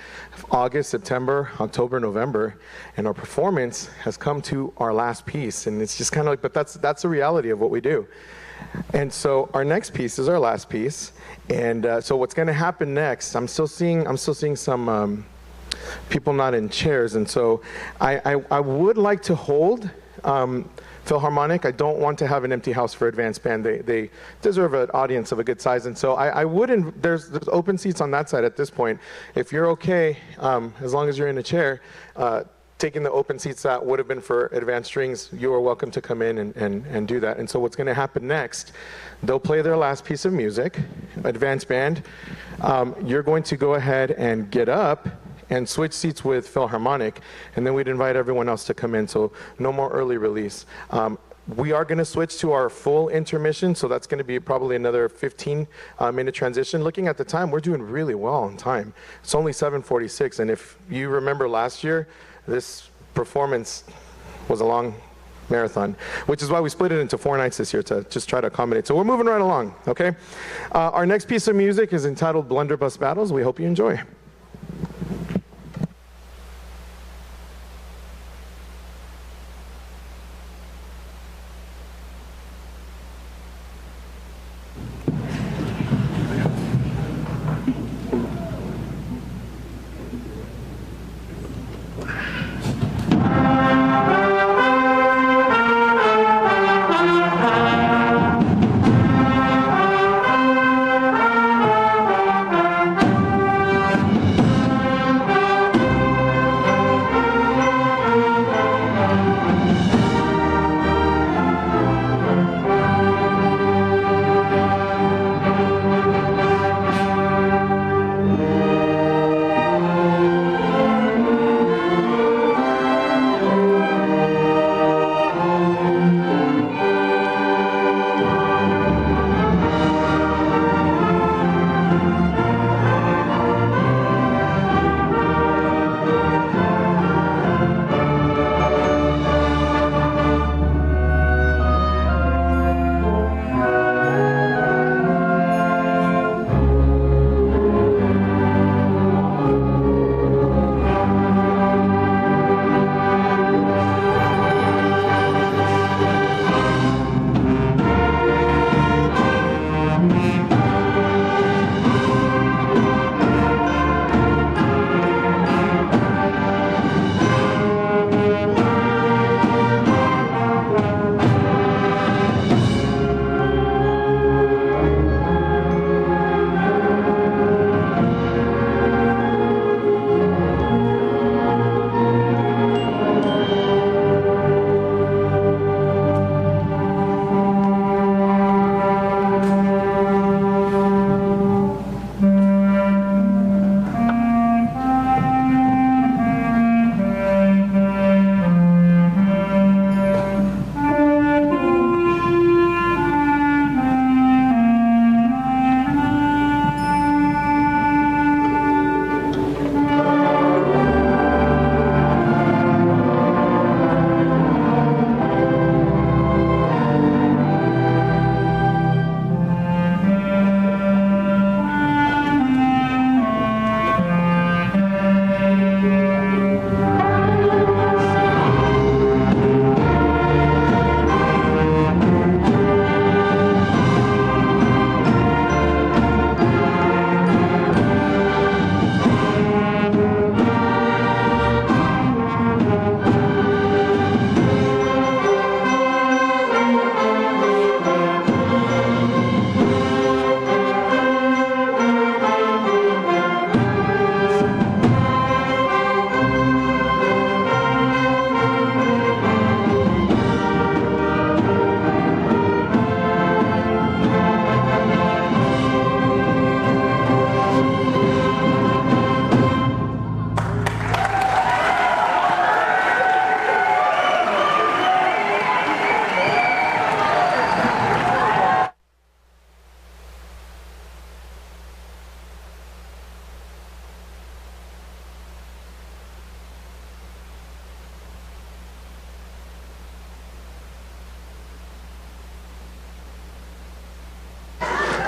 C: August, September, October, November, and our performance has come to our last piece. And it's just kind of like, but that's the reality of what we do. And so our next piece is our last piece. And so what's going to happen next, I'm still seeing some people not in chairs, and so I would like to hold Philharmonic, I don't want to have an empty house for advanced band. They deserve an audience of a good size, and so I wouldn't. There's open seats on that side at this point. If you're okay, as long as you're in a chair, taking the open seats that would have been for advanced strings, you are welcome to come in and do that. And so what's going to happen next? They'll play their last piece of music, advanced band. You're going to go ahead and get up and switch seats with Philharmonic, and then we'd invite everyone else to come in, so no more early release. We are going to switch to our full intermission, so that's going to be probably another 15-minute transition. Looking at the time, we're doing really well on time. It's only 7:46, and if you remember last year, this performance was a long marathon, which is why we split it into 4 nights this year to just try to accommodate. So we're moving right along, okay? Our next piece of music is entitled Blunderbuss Battles. We hope you enjoy.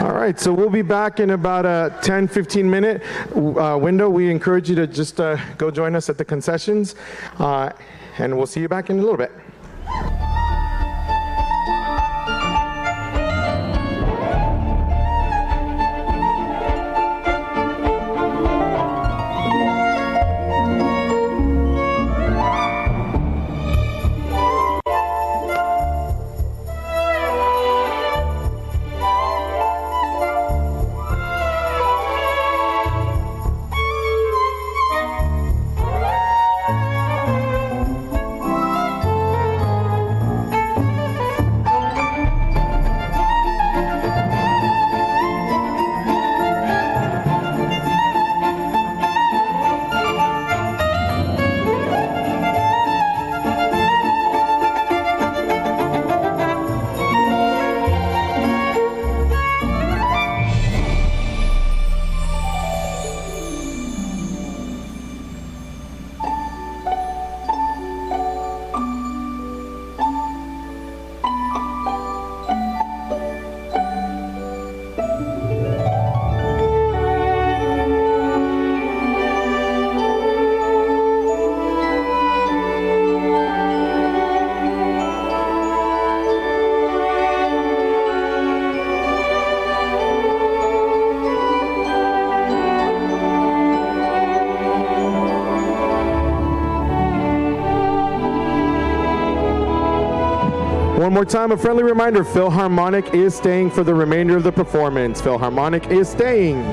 C: All right, so we'll be back in about a 10, 15-minute window. We encourage you to just go join us at the concessions, and we'll see you back in a little bit. One more time, a friendly reminder, Philharmonic is staying for the remainder of the performance. Philharmonic is staying.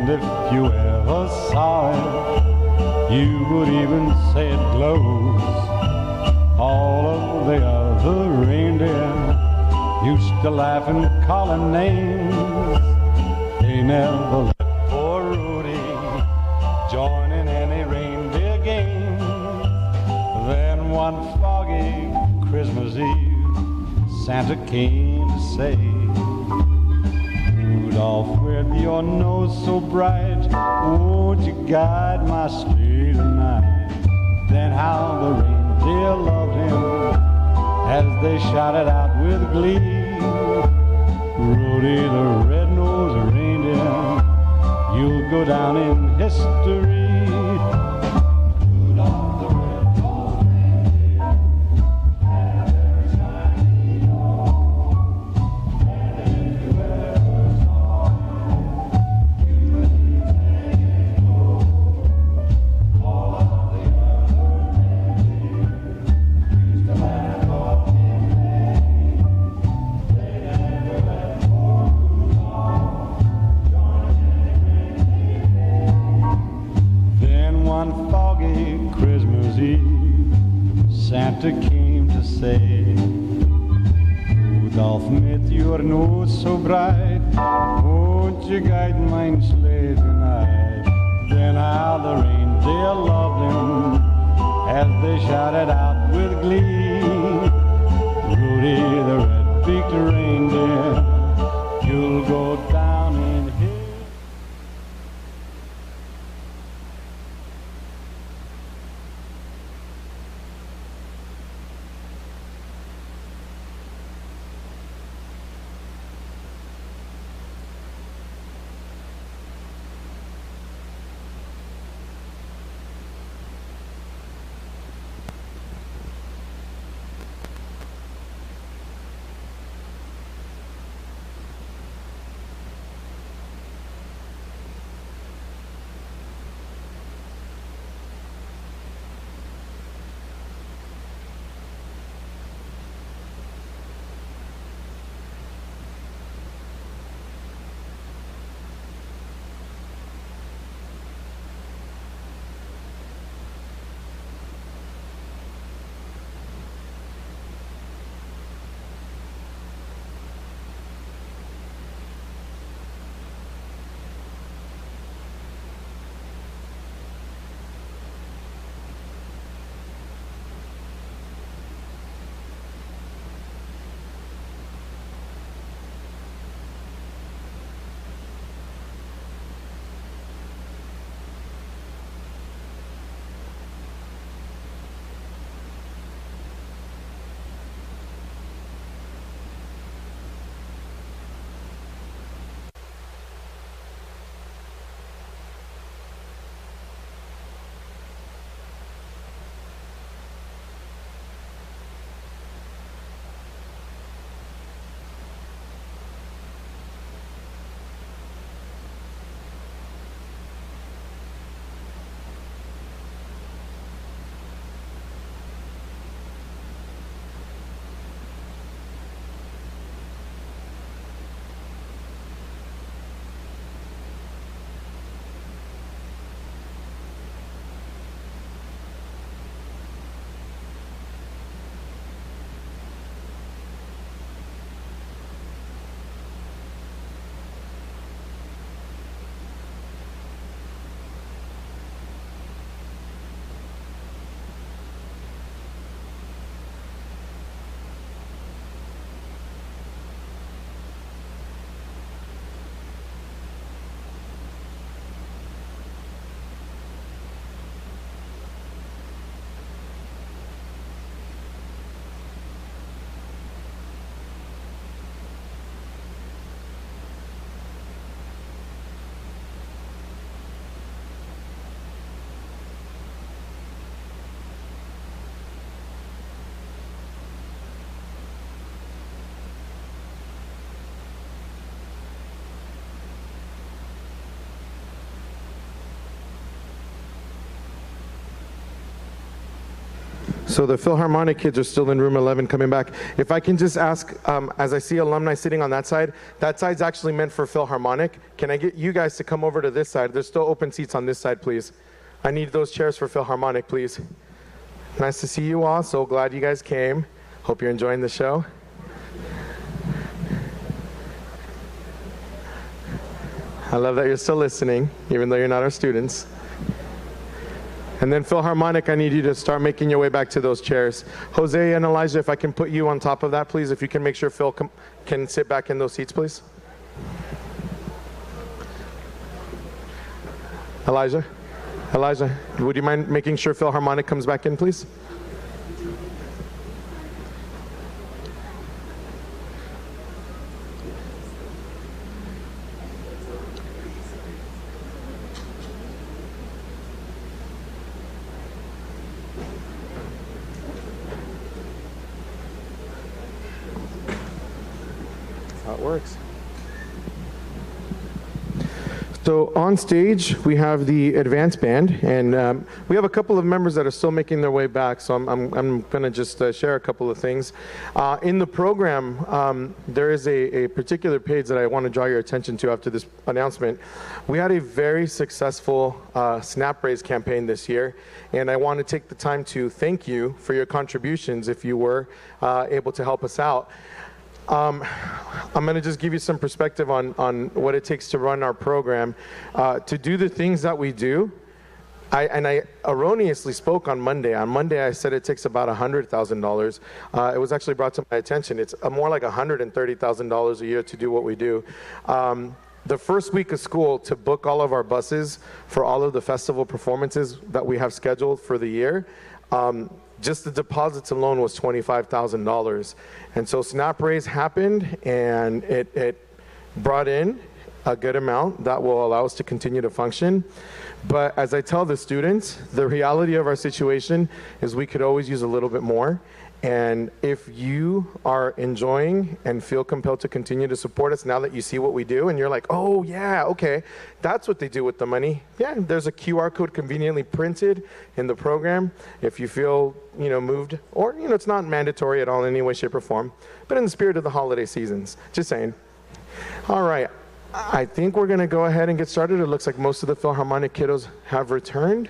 E: And if you ever saw it, you would even say it glows. All of the other reindeer used to laugh and call him names. They never let poor Rudy join in any reindeer games. Then one foggy Christmas Eve, Santa came to say, Rudolph, with your nose so bright, won't you guide my sleigh tonight? Then how the reindeer loved him as they shouted out with glee, Rudy the red-nosed reindeer, you'll go down in history. Rudolph the red-nosed reindeer had a very shiny nose, and if you ever saw it, you wouldn't say it glows. All of the other reindeer used to laugh off his name. They never let poor Rudolph join in any game. Then one foggy Christmas Eve, Santa came to say, Rudolph, with your nose so bright, won't you guide my sleigh tonight? Then how the reindeer loved him as they shouted out with glee, Rudy the red-beaked reindeer, you'll go down in history.
C: So the Philharmonic kids are still in room 11 coming back. If I can just ask, as I see alumni sitting on that side's actually meant for Philharmonic. Can I get you guys to come over to this side? There's still open seats on this side, please. I need those chairs for Philharmonic, please. Nice to see you all. So glad you guys came. Hope you're enjoying the show. I love that you're still listening, even though you're not our students. And then Philharmonic, I need you to start making your way back to those chairs. Jose and Elijah, if I can put you on top of that, please. If you can make sure Phil can sit back in those seats, please. Elijah, would you mind making sure Philharmonic comes back in, please? How it works. So on stage, we have the advanced band, and we have a couple of members that are still making their way back, so I'm going to just share a couple of things. In the program, there is a particular page that I want to draw your attention to after this announcement. We had a very successful Snap Raise campaign this year, and I want to take the time to thank you for your contributions if you were able to help us out. I'm going to just give you some perspective on what it takes to run our program. To do the things that we do, I erroneously spoke on Monday. On Monday, I said it takes about $100,000. It was actually brought to my attention. It's more like $130,000 a year to do what we do. The first week of school, to book all of our buses for all of the festival performances that we have scheduled for the year, just the deposits alone was $25,000. And so Snap Raise happened, and it brought in a good amount that will allow us to continue to function. But as I tell the students, the reality of our situation is we could always use a little bit more. And if you are enjoying and feel compelled to continue to support us now that you see what we do and you're like, oh yeah, okay, that's what they do with the money. Yeah, there's a QR code conveniently printed in the program. If you feel, moved, or, it's not mandatory at all in any way, shape, or form, but in the spirit of the holiday seasons, just saying. All right, I think we're gonna go ahead and get started. It looks like most of the Philharmonic kiddos have returned.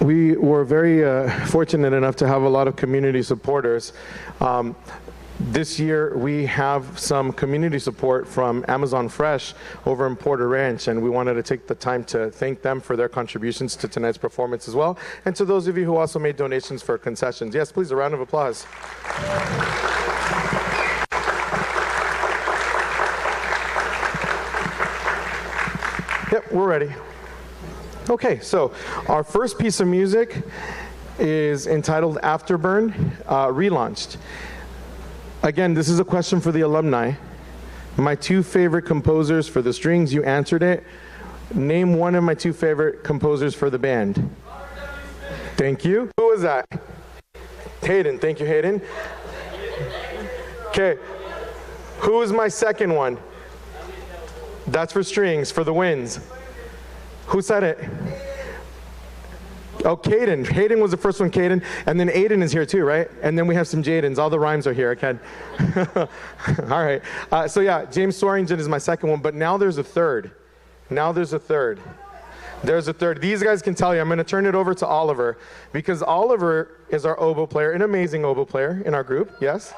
C: We were very fortunate enough to have a lot of community supporters. This year we have some community support from Amazon Fresh over in Porter Ranch, and we wanted to take the time to thank them for their contributions to tonight's performance as well, and to those of you who also made donations for concessions. Yes, please, a round of applause. Yep, we're ready. Okay, so our first piece of music is entitled Afterburn, relaunched. Again, this is a question for the alumni. My two favorite composers for the strings, you answered it. Name one of my two favorite composers for the band. Thank you. Who was that? Hayden, thank you, Hayden. Okay, who is my second one? That's for strings, for the winds. Who said it? Oh, Caden. Hayden was the first one, Caden. And then Aiden is here too, right? And then we have some Jadens. All the rhymes are here, okay? All right. So yeah, James Swearingen is my second one, but now there's a third. There's a third. These guys can tell you. I'm going to turn it over to Oliver, because Oliver is our oboe player, an amazing oboe player in our group, yes?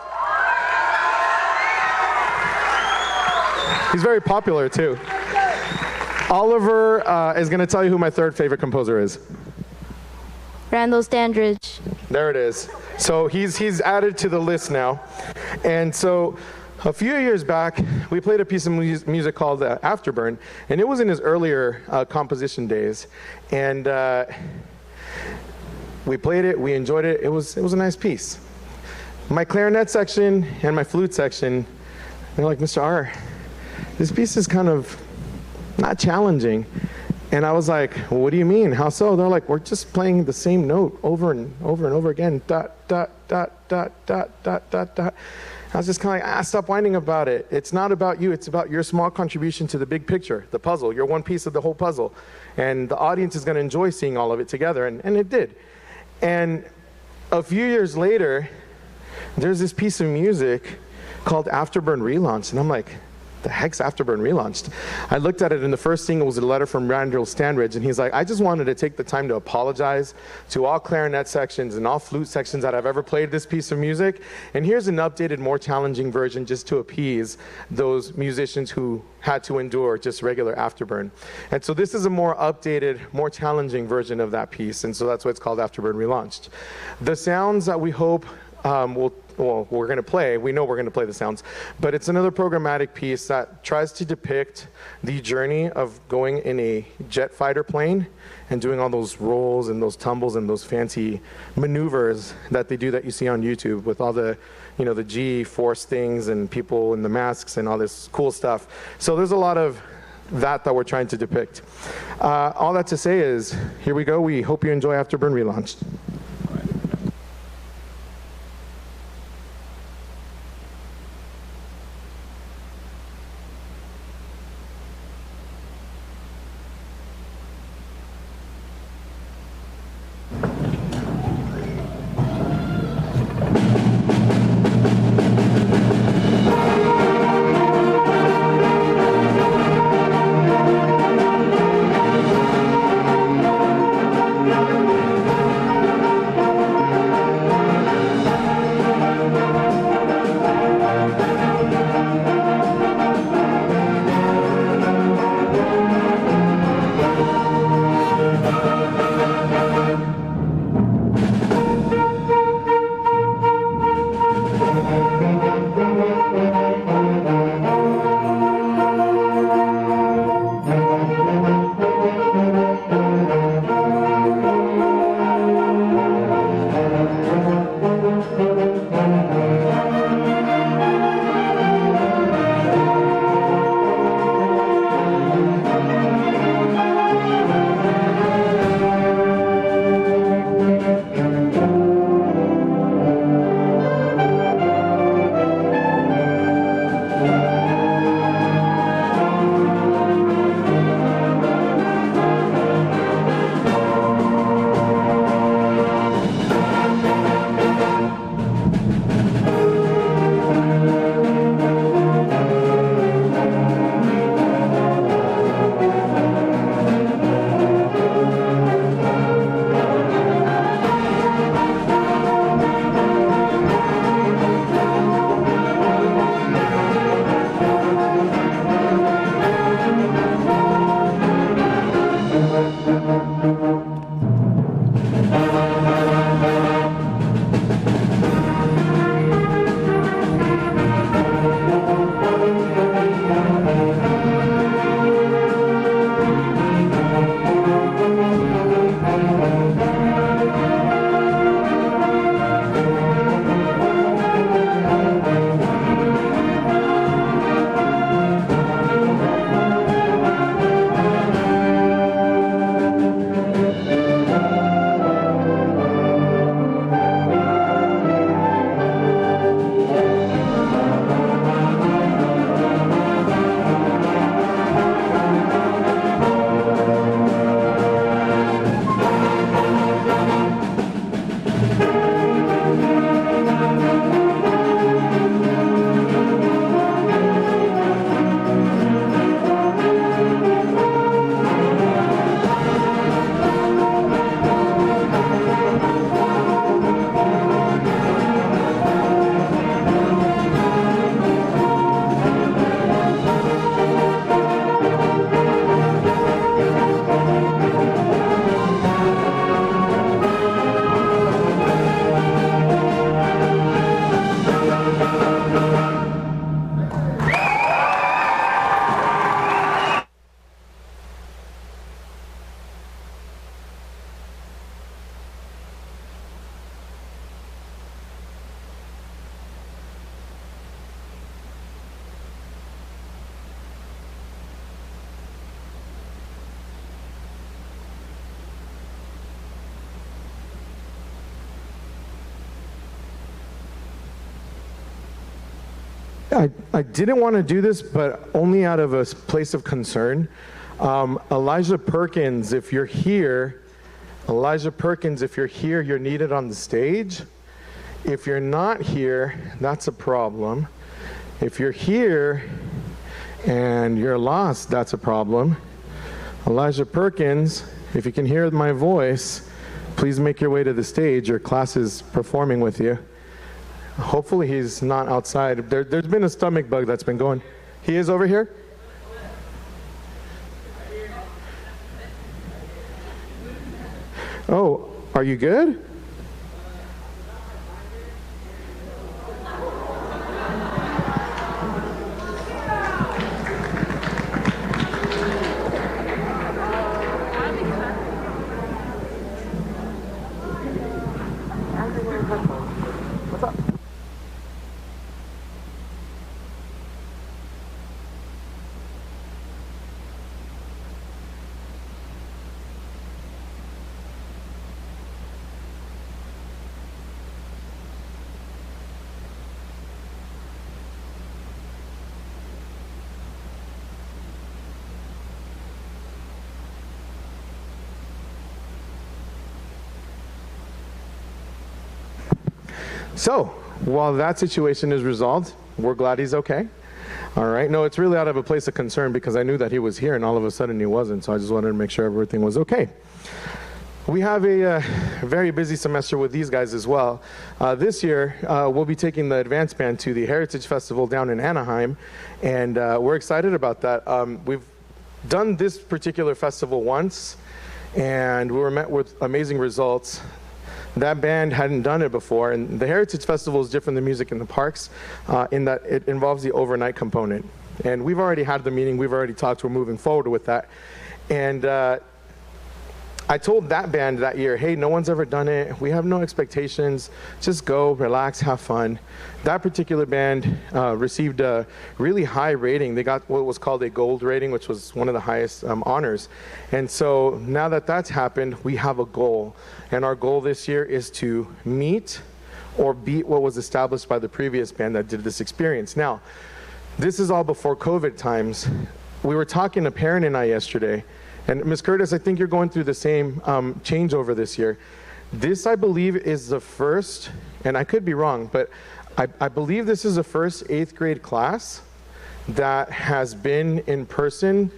C: He's very popular too. Oliver is going to tell you who my third favorite composer is.
H: Randall Standridge.
C: There it is. So he's added to the list now. And so a few years back, we played a piece of music called Afterburn, and it was in his earlier composition days. And we played it, we enjoyed it. It was a nice piece. My clarinet section and my flute section, they're like, Mr. R, this piece is kind of not challenging. And I was like, well, what do you mean? How so? They're like, we're just playing the same note over and over and over again. Dot, dot, dot, dot, dot, dot, dot, dot. I was just kind of like, stop whining about it. It's not about you. It's about your small contribution to the big picture, the puzzle. You're one piece of the whole puzzle. And the audience is going to enjoy seeing all of it together. And it did. And a few years later, there's this piece of music called Afterburn Relaunched. And I'm like, the heck's Afterburn Relaunched? I looked at it, and the first single was a letter from Randall Standridge, and he's like, I just wanted to take the time to apologize to all clarinet sections and all flute sections that I've ever played this piece of music, and here's an updated, more challenging version just to appease those musicians who had to endure just regular Afterburn. And so this is a more updated, more challenging version of that piece, and so that's why it's called Afterburn Relaunched. The sounds that we hope we're going to play, we know we're going to play the sounds, but it's another programmatic piece that tries to depict the journey of going in a jet fighter plane and doing all those rolls and those tumbles and those fancy maneuvers that they do that you see on YouTube with all the, the G-force things and people in the masks and all this cool stuff. So there's a lot of that we're trying to depict. All that to say is, here we go. We hope you enjoy Afterburn Relaunched. I didn't want to do this, but only out of a place of concern. Elijah Perkins, if you're here, you're needed on the stage. If you're not here, that's a problem. If you're here and you're lost, that's a problem. Elijah Perkins, if you can hear my voice, please make your way to the stage. Your class is performing with you. Hopefully he's not outside. There's been a stomach bug that's been going. He is over here? Oh, are you good? So, while that situation is resolved, we're glad he's okay. All right. No, it's really out of a place of concern because I knew that he was here and all of a sudden he wasn't. So I just wanted to make sure everything was okay. We have a very busy semester with these guys as well. This year, we'll be taking the advanced band to the Heritage Festival down in Anaheim, and we're excited about that. We've done this particular festival once, and we were met with amazing results. That band hadn't done it before, and the Heritage Festival is different than Music in the Parks in that it involves the overnight component. And we've already had the meeting, we've already talked, we're moving forward with that. And I told that band that year, hey, no one's ever done it, we have no expectations, just go, relax, have fun. That particular band received a really high rating. They got what was called a gold rating, which was one of the highest honors. And so now that that's happened, we have a goal. And our goal this year is to meet or beat what was established by the previous band that did this experience. Now, this is all before COVID times. We were talking to Perrin and I yesterday, and Ms. Curtis, I think you're going through the same changeover this year. This, I believe, is the first, and I could be wrong, but I believe this is the first 8th grade class that has been in person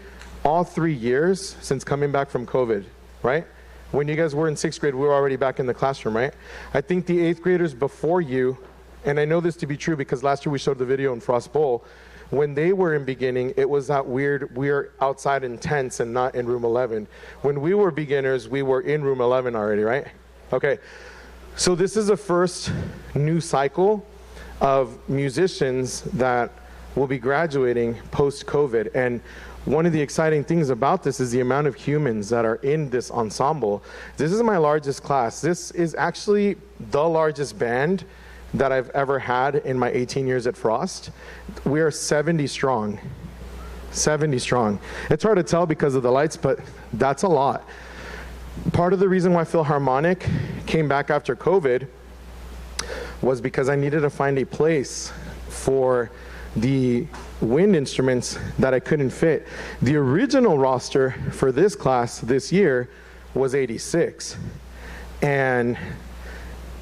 C: all 3 years since coming back from COVID, right? When you guys were in 6th grade, we were already back in the classroom, right? I think the 8th graders before you, and I know this to be true because last year we showed the video in Frost Bowl, when they were in beginning, it was that weird, we're outside in tents and not in room 11. When we were beginners, we were in room 11 already, right? Okay, so this is the first new cycle of musicians that will be graduating post-COVID. And one of the exciting things about this is the amount of humans that are in this ensemble. This is my largest class. This is actually the largest band that I've ever had in my 18 years at Frost. We are 70 strong. 70 strong. It's hard to tell because of the lights, but that's a lot. Part of the reason why Philharmonic came back after COVID was because I needed to find a place for the wind instruments that I couldn't fit. The original roster for this class this year was 86. And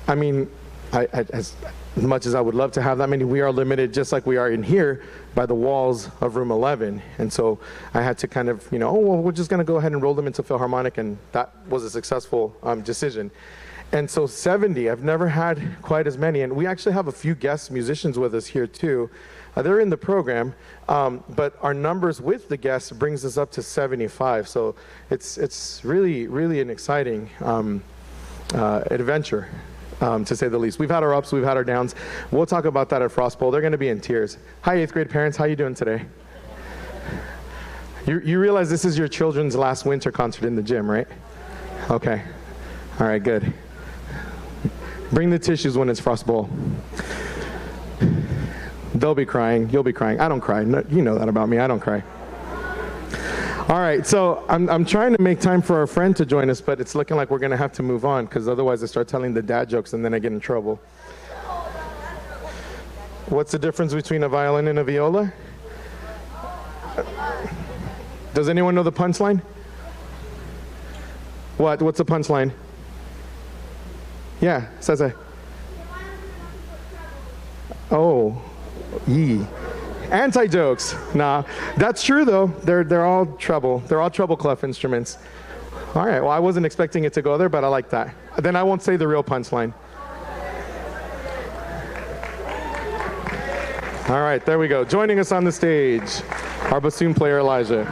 C: I mean, as much as I would love to have that many, we are limited, just like we are in here, by the walls of room 11. And so I had to kind of, oh, well, we're just going to go ahead and roll them into Philharmonic, and that was a successful decision. And so 70, I've never had quite as many. And we actually have a few guest musicians with us here too. They're in the program, but our numbers with the guests brings us up to 75. So it's really, really an exciting adventure. To say the least. We've had our ups, we've had our downs. We'll talk about that at Frost Bowl. They're going to be in tears. Hi, 8th grade parents. How you doing today? You realize this is your children's last winter concert in the gym, right? Okay. All right, good. Bring the tissues when it's Frost Bowl. They'll be crying. You'll be crying. I don't cry. No, you know that about me. I don't cry. All right, so I'm trying to make time for our friend to join us, but it's looking like we're going to have to move on because otherwise I start telling the dad jokes and then I get in trouble. What's the difference between a violin and a viola? Does anyone know the punchline? What's the punchline? Yeah, Sasa. Oh, yee. Anti-jokes. Nah, that's true though. They're all treble. They're all treble clef instruments. All right, well I wasn't expecting it to go there, but I like that. Then I won't say the real punchline. All right, there we go. Joining us on the stage, our bassoon player Elijah.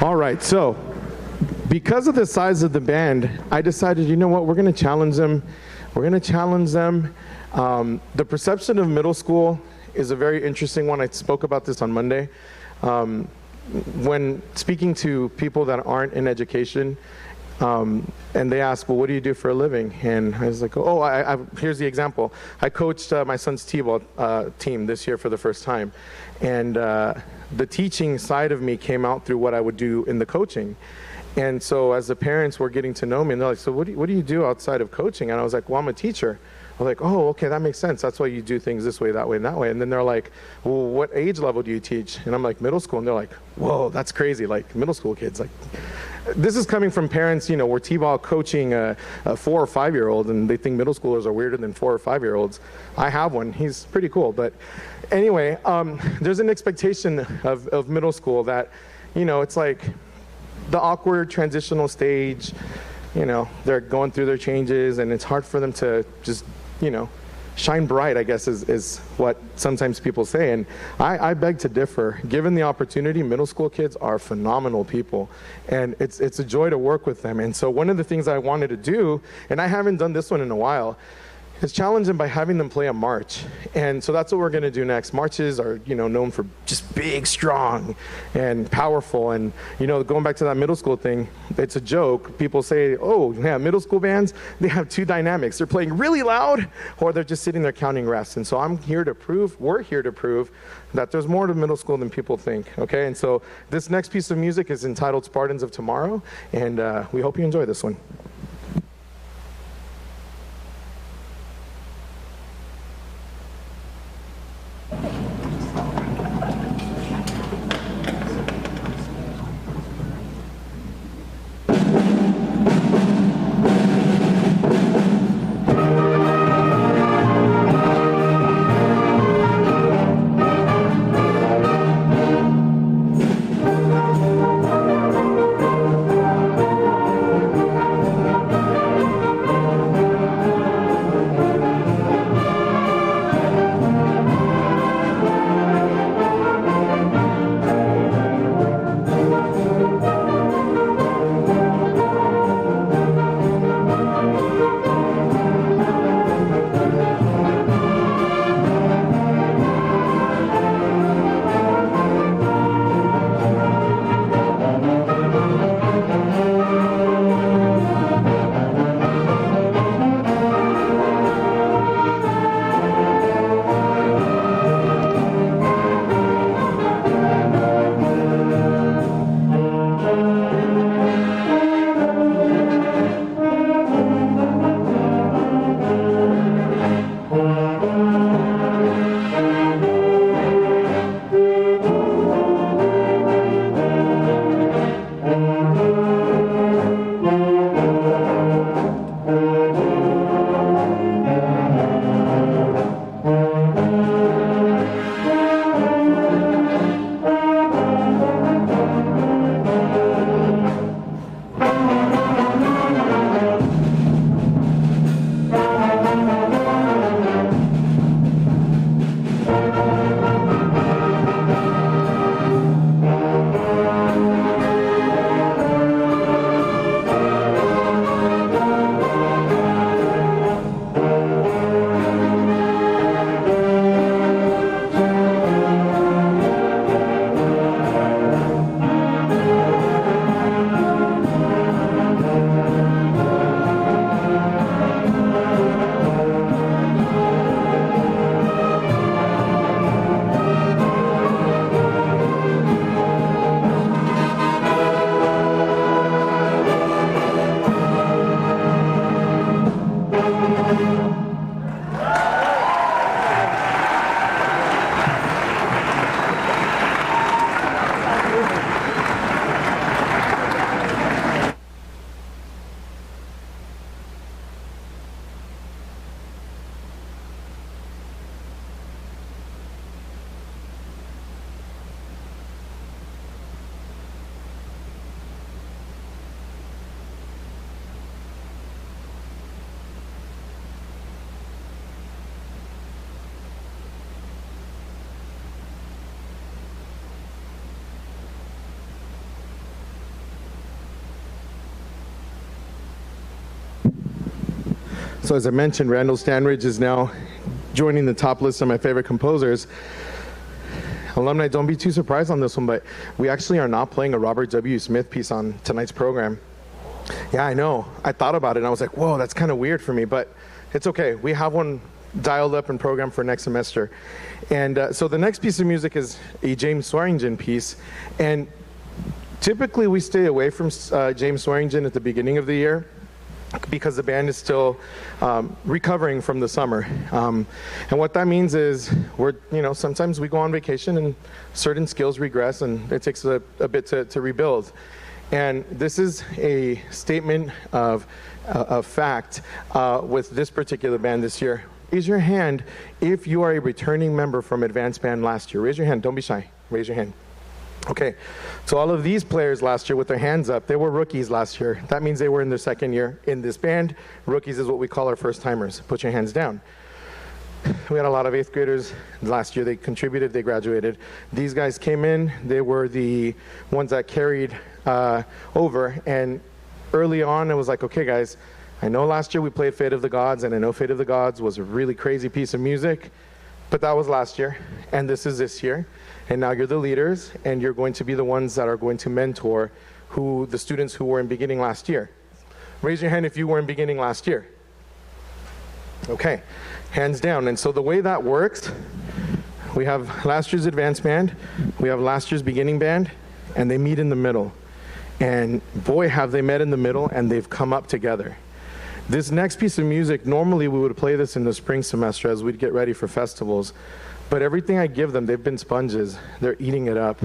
C: All right, so because of the size of the band, I decided, you know what, we're going to challenge them. We're going to challenge them. The perception of middle school is a very interesting one. I spoke about this on Monday. When speaking to people that aren't in education, and they ask, well, what do you do for a living? And I was like, oh, here's the example. I coached my son's T-ball team this year for the first time. And the teaching side of me came out through what I would do in the coaching. And so as the parents were getting to know me, and they're like, so what do you do outside of coaching? And I was like, well, I'm a teacher. I was like, oh, okay, that makes sense. That's why you do things this way, that way, and that way. And then they're like, well, what age level do you teach? And I'm like, middle school. And they're like, whoa, that's crazy. Like middle school kids. Like, this is coming from parents, you know, we're T-ball coaching a 4 or 5 year old, and they think middle schoolers are weirder than 4 or 5 year olds. I have one. He's pretty cool. But anyway, there's an expectation of middle school that, you know, it's like the awkward transitional stage. You know, they're going through their changes, and it's hard for them to just, you know, shine bright, I guess, is what sometimes people say. And I beg to differ. Given the opportunity, middle school kids are phenomenal people, and it's a joy to work with them. And so one of the things I wanted to do, and I haven't done this one in a while, is challenge them by having them play a march. And so that's what we're going to do next. Marches are, you know, known for just big, strong, and powerful. And, you know, going back to that middle school thing, it's a joke. People say, oh, yeah, middle school bands, they have two dynamics. They're playing really loud, or they're just sitting there counting refs. And so we're here to prove that there's more to middle school than people think, okay? And so this next piece of music is entitled Spartans of Tomorrow, and we hope you enjoy this one. So as I mentioned, Randall Standridge is now joining the top list of my favorite composers. Alumni, don't be too surprised on this one, but we actually are not playing a Robert W. Smith piece on tonight's program. Yeah, I know. I thought about it and I was like, whoa, that's kind of weird for me, but it's okay. We have one dialed up and programmed for next semester. And so the next piece of music is a James Swearingen piece. And typically we stay away from James Swearingen at the beginning of the year because the band is still recovering from the summer. And what that means is sometimes we go on vacation and certain skills regress and it takes a bit to rebuild. And this is a statement of fact with this particular band this year. Raise your hand if you are a returning member from Advanced Band last year. Raise your hand, don't be shy, raise your hand. Okay, so all of these players last year with their hands up, they were rookies last year. That means they were in their second year in this band. Rookies is what we call our first timers. Put your hands down. We had a lot of 8th graders last year. They contributed, they graduated. These guys came in, they were the ones that carried over, and early on it was like, okay guys, I know last year we played Fate of the Gods, and I know Fate of the Gods was a really crazy piece of music, but that was last year, and this is this year. And now you're the leaders, and you're going to be the ones that are going to mentor the students who were in beginning last year. Raise your hand if you were in beginning last year. Okay, hands down. And so the way that works, we have last year's advanced band, we have last year's beginning band, and they meet in the middle. And boy, have they met in the middle, and they've come up together. This next piece of music, normally we would play this in the spring semester as we'd get ready for festivals. But everything I give them, they've been sponges. They're eating it up.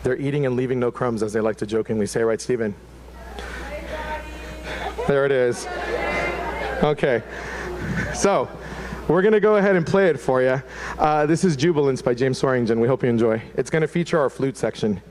C: They're eating and leaving no crumbs, as they like to jokingly say, right, Stephen? There it is. Okay. So, we're going to go ahead and play it for you. This is Jubilance by James Swearingen. We hope you enjoy. It's going to feature our flute section.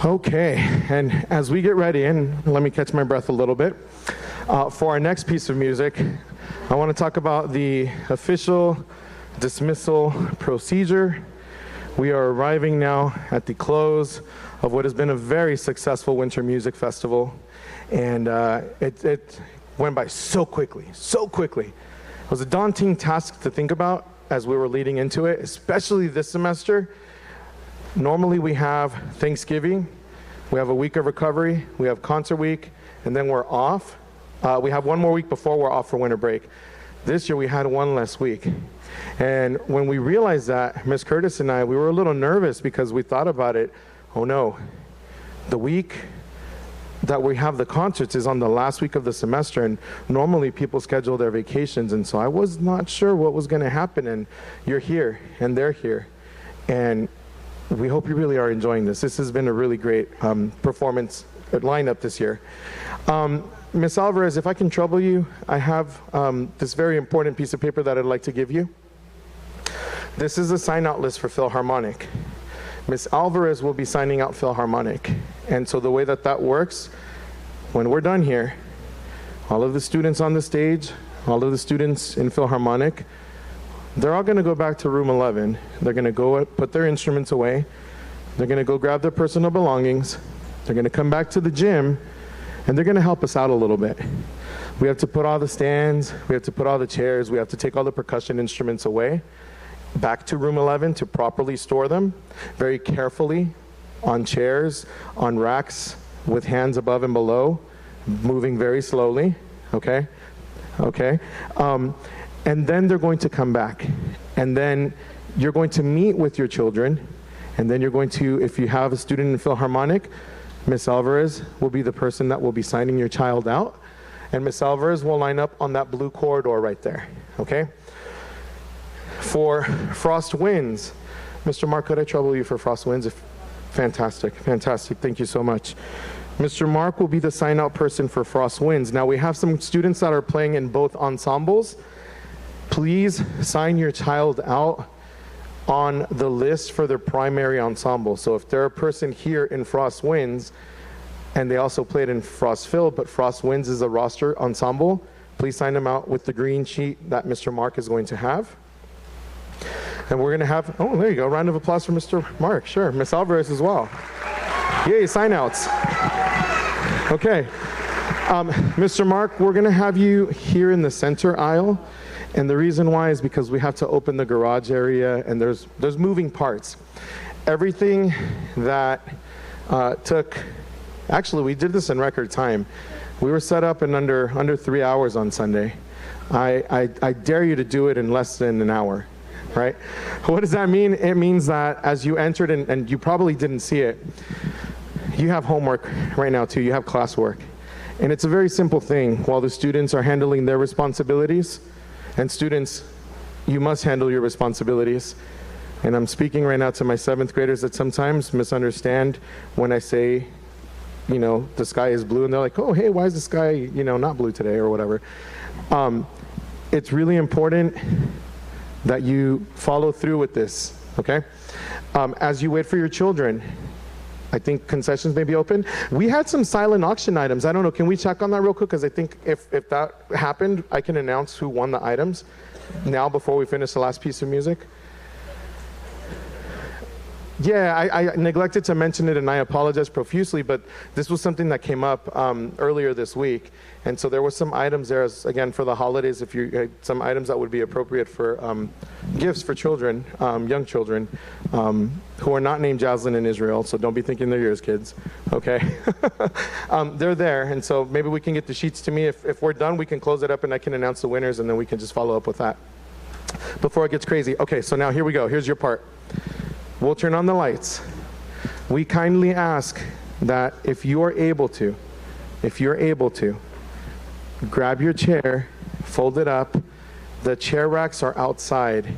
C: Okay, and as we get ready, and let me catch my breath a little bit, for our next piece of music, I want to talk about the official dismissal procedure. We are arriving now at the close of what has been a very successful Winter Music Festival, and it went by so quickly, so quickly. It was a daunting task to think about as we were leading into it, especially this semester. Normally we have Thanksgiving, we have a week of recovery, we have concert week, and then we're off. We have one more week before we're off for winter break. This year we had one less week. And when we realized that, Ms. Curtis and I, we were a little nervous because we thought about it. Oh no, the week that we have the concerts is on the last week of the semester, and normally people schedule their vacations, and so I was not sure what was going to happen, and you're here and they're here, and we hope you really are enjoying this. This has been a really great performance lineup this year. Ms. Alvarez, if I can trouble you, I have this very important piece of paper that I'd like to give you. This is a sign-out list for Philharmonic. Ms. Alvarez will be signing out Philharmonic. And so the way that that works, when we're done here, all of the students on the stage, all of the students in Philharmonic, they're all going to go back to room 11. They're going to go put their instruments away. They're going to go grab their personal belongings. They're going to come back to the gym, and they're going to help us out a little bit. We have to put all the stands, we have to put all the chairs, we have to take all the percussion instruments away, back to room 11 to properly store them very carefully on chairs, on racks with hands above and below, moving very slowly, okay? Okay. And then they're going to come back. And then you're going to meet with your children, and then you're going to, if you have a student in Philharmonic, Ms. Alvarez will be the person that will be signing your child out, and Ms. Alvarez will line up on that blue corridor right there, okay? For Frost Winds, Mr. Mark, could I trouble you for Frost Winds? Fantastic, fantastic, thank you so much. Mr. Mark will be the sign-out person for Frost Winds. Now we have some students that are playing in both ensembles. Please sign your child out on the list for their primary ensemble. So if they're a person here in Frost Winds, and they also played in Frost Phil, but Frost Winds is a roster ensemble, please sign them out with the green sheet that Mr. Mark is going to have. And we're gonna have, oh, there you go, round of applause for Mr. Mark, sure, Ms. Alvarez as well. Yay, sign outs. Okay, Mr. Mark, we're gonna have you here in the center aisle. And the reason why is because we have to open the garage area, and there's moving parts. Everything that actually we did this in record time. We were set up in under 3 hours on Sunday. I dare you to do it in less than an hour, right? What does that mean? It means that as you entered, and you probably didn't see it, you have homework right now too, you have classwork. And it's a very simple thing. While the students are handling their responsibilities, and students, you must handle your responsibilities. And I'm speaking right now to my 7th graders that sometimes misunderstand when I say, you know, the sky is blue, and they're like, oh, hey, why is the sky, you know, not blue today or whatever. It's really important that you follow through with this, okay? As you wait for your children, I think concessions may be open. We had some silent auction items. I don't know, can we check on that real quick? Because I think if that happened, I can announce who won the items now before we finish the last piece of music. Yeah, I neglected to mention it, and I apologize profusely, but this was something that came up earlier this week. And so there were some items there, again, for the holidays, if you some items that would be appropriate for gifts for children, young children, who are not named Jaslyn in Israel, so don't be thinking they're yours, kids, okay? They're there, and so maybe we can get the sheets to me. If we're done, we can close it up, and I can announce the winners, and then we can just follow up with that before it gets crazy. Okay, so now here we go. Here's your part. We'll turn on the lights. We kindly ask that if you are able to, grab your chair, fold it up. The chair racks are outside.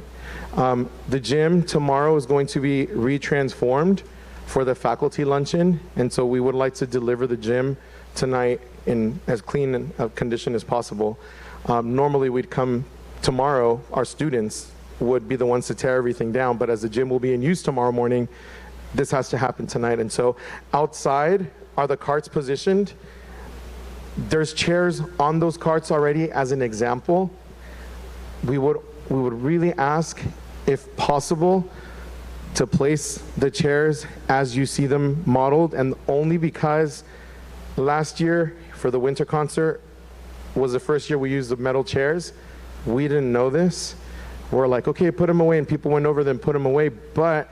C: The gym tomorrow is going to be retransformed for the faculty luncheon, and so we would like to deliver the gym tonight in as clean a condition as possible. Normally we'd come tomorrow, our students would be the ones to tear everything down, but as the gym will be in use tomorrow morning, this has to happen tonight. And so outside are the carts positioned. There's chairs on those carts already as an example. We would really ask, if possible, to place the chairs as you see them modeled, and only because last year for the winter concert was the first year we used the metal chairs. We didn't know this. We're like, okay, put them away, and people went over them, put them away, but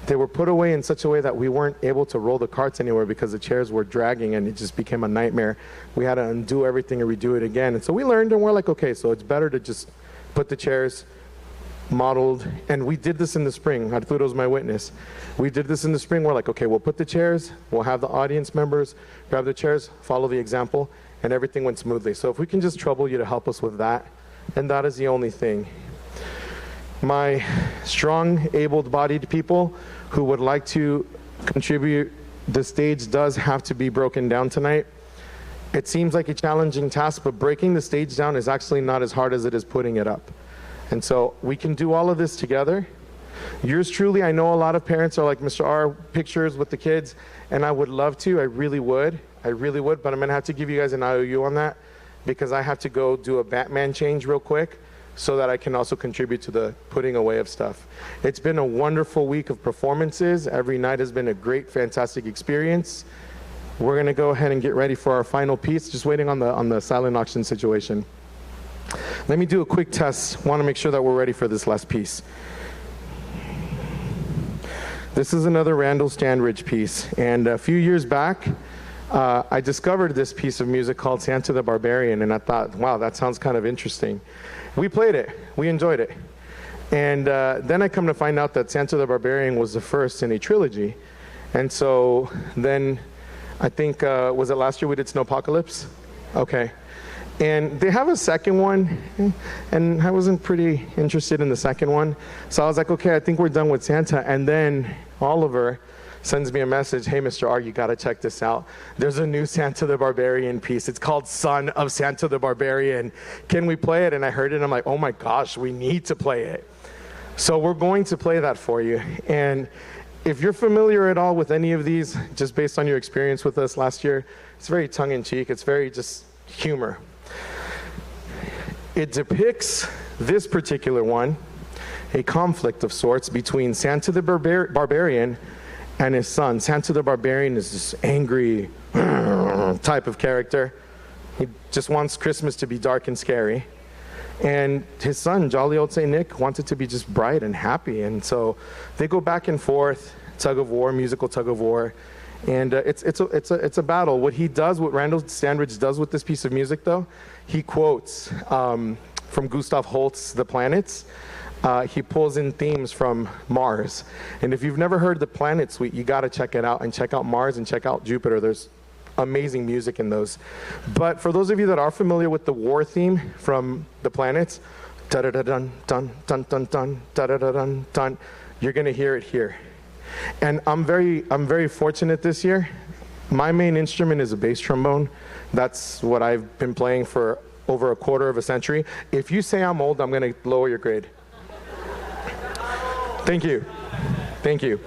C: they were put away in such a way that we weren't able to roll the carts anywhere because the chairs were dragging and it just became a nightmare. We had to undo everything and redo it again. And so we learned, and we're like, okay, so it's better to just put the chairs modeled. And we did this in the spring. Arturo's my witness. We did this in the spring. We're like, okay, we'll put the chairs, we'll have the audience members grab the chairs, follow the example, and everything went smoothly. So if we can just trouble you to help us with that, and that is the only thing. My strong, able-bodied people who would like to contribute, the stage does have to be broken down tonight. It seems like a challenging task, but breaking the stage down is actually not as hard as it is putting it up. And so we can do all of this together. Yours truly, I know a lot of parents are like, Mr. R, pictures with the kids, and I would love to, I really would, but I'm gonna have to give you guys an IOU on that because I have to go do a Batman change real quick so that I can also contribute to the putting away of stuff. It's been a wonderful week of performances. Every night has been a great, fantastic experience. We're gonna go ahead and get ready for our final piece, just waiting on the silent auction situation. Let me do a quick test. Want to make sure that we're ready for this last piece. This is another Randall Standridge piece, and a few years back, I discovered this piece of music called Santa the Barbarian, and I thought, wow, that sounds kind of interesting. We played it, we enjoyed it. And then I come to find out that Santa the Barbarian was the first in a trilogy. And so then I think, was it last year we did Snowpocalypse? Okay. And they have a second one, and I wasn't pretty interested in the second one. So I was like, okay, I think we're done with Santa. And then Oliver sends me a message, hey, Mr. R, you gotta check this out. There's a new Santa the Barbarian piece. It's called Son of Santa the Barbarian. Can we play it? And I heard it, and I'm like, oh my gosh, we need to play it. So we're going to play that for you. And if you're familiar at all with any of these, just based on your experience with us last year, it's very tongue-in-cheek. It's very just humor. It depicts this particular one, a conflict of sorts between Santa the Barbarian and his son. Santa the Barbarian is this angry type of character. He just wants Christmas to be dark and scary. And his son, Jolly Old Saint Nick, wants it to be just bright and happy. And so they go back and forth, tug of war, musical tug of war. And it's a battle. What he does, what Randall Standridge does with this piece of music, though, he quotes from Gustav Holst's The Planets. He pulls in themes from Mars. And if you've never heard the Planet Suite, you got to check it out, and check out Mars and check out Jupiter. There's amazing music in those. But for those of you that are familiar with the war theme from the planets, da-da-da-dun, dun, dun, dun, dun, da-da-da-dun, dun, you're going to hear it here. And I'm very fortunate this year. My main instrument is a bass trombone. That's what I've been playing for over a quarter of a century. If you say I'm old, I'm going to lower your grade. Thank you. Thank you.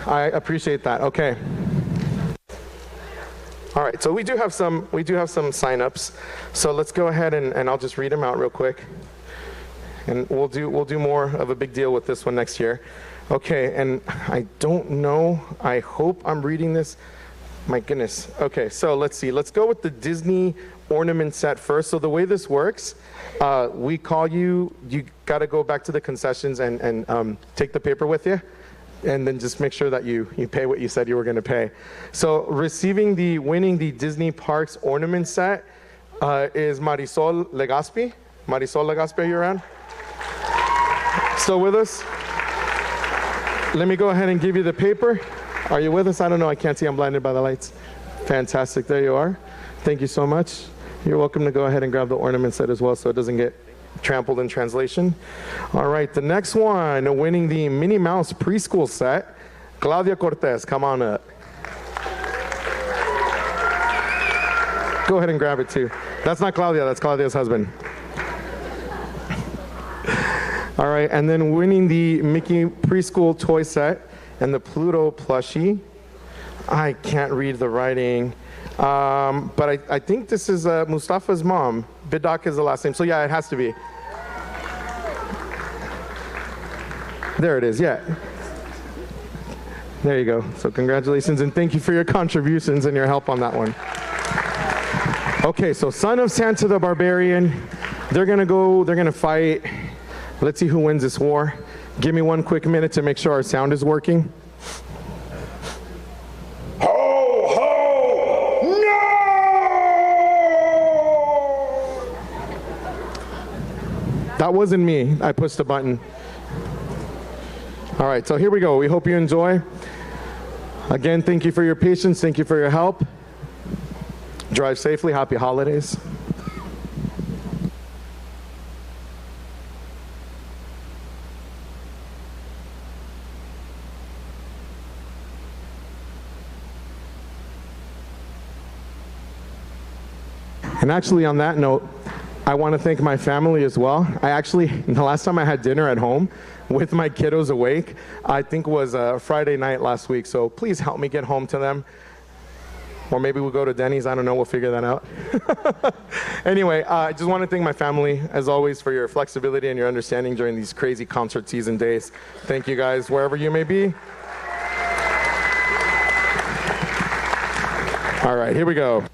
C: I appreciate that. Okay. All right, so we do have some sign-ups. So let's go ahead and I'll just read them out real quick. And we'll do more of a big deal with this one next year. Okay, and I don't know, I hope I'm reading this. My goodness. Okay, so let's see. Let's go with the Disney ornament set first. So the way this works, we call you got to go back to the concessions and take the paper with you. And then just make sure that you pay what you said you were going to pay. So winning the Disney Parks ornament set is Marisol Legaspi. Marisol Legaspi, are you around? Still with us? Let me go ahead and give you the paper. Are you with us? I don't know. I can't see. I'm blinded by the lights. Fantastic. There you are. Thank you so much. You're welcome to go ahead and grab the ornament set as well so it doesn't get trampled in translation. All right, the next one, winning the Minnie Mouse preschool set, Claudia Cortez, come on up. Go ahead and grab it too. That's not Claudia, that's Claudia's husband. All right, and then winning the Mickey preschool toy set and the Pluto plushie. I can't read the writing, but I think this is Mustafa's mom. Bidak is the last name, so yeah, it has to be. There it is, yeah. There you go. So congratulations, and thank you for your contributions and your help on that one. Okay, so Son of Santa the Barbarian, they're gonna fight. Let's see who wins this war. Give me one quick minute to make sure our sound is working.
I: Ho, ho, no!
C: That wasn't me. I pushed the button. All right, so here we go. We hope you enjoy. Again, thank you for your patience. Thank you for your help. Drive safely. Happy holidays. And actually, on that note, I want to thank my family as well. The last time I had dinner at home with my kiddos awake, I think was Friday night last week. So please help me get home to them. Or maybe we'll go to Denny's. I don't know. We'll figure that out. Anyway, I just want to thank my family, as always, for your flexibility and your understanding during these crazy concert season days. Thank you guys, wherever you may be. All right, here we go.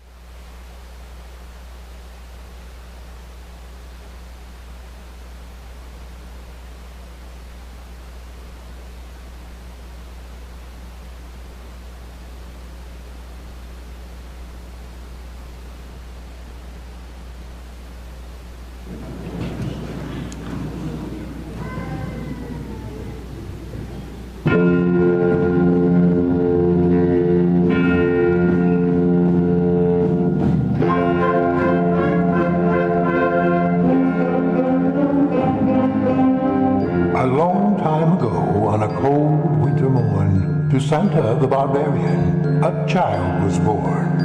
I: To Santa the Barbarian, a child was born.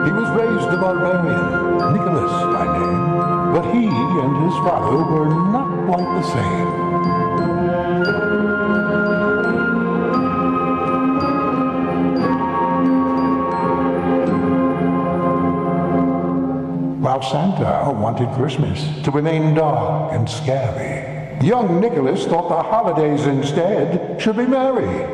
I: He was raised a barbarian, Nicholas by name, but he and his father were not quite the same. While Santa wanted Christmas to remain dark and scary, young Nicholas thought the holidays instead should be merry.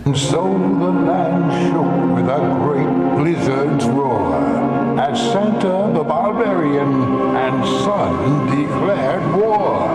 I: And so the land shook with a great blizzard's roar, as Santa the Barbarian and Son declared war.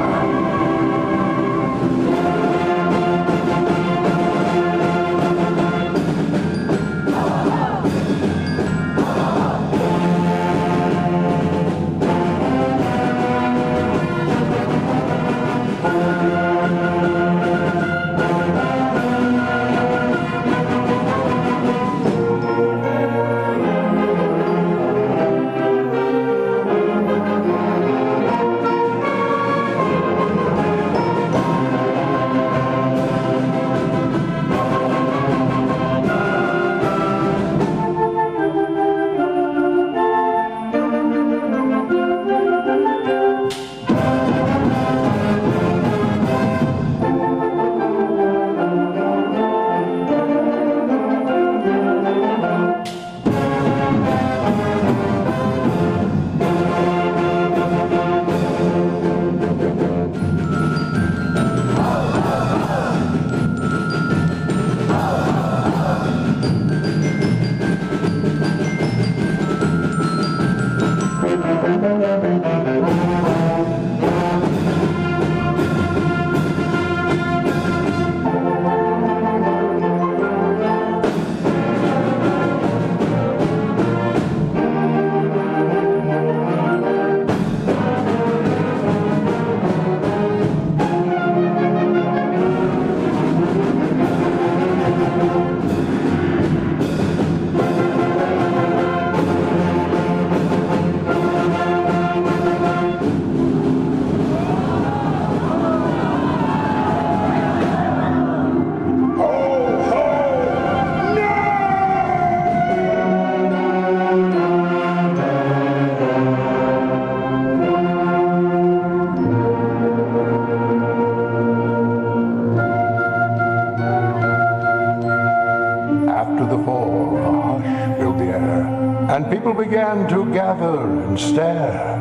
I: people began to gather and stare.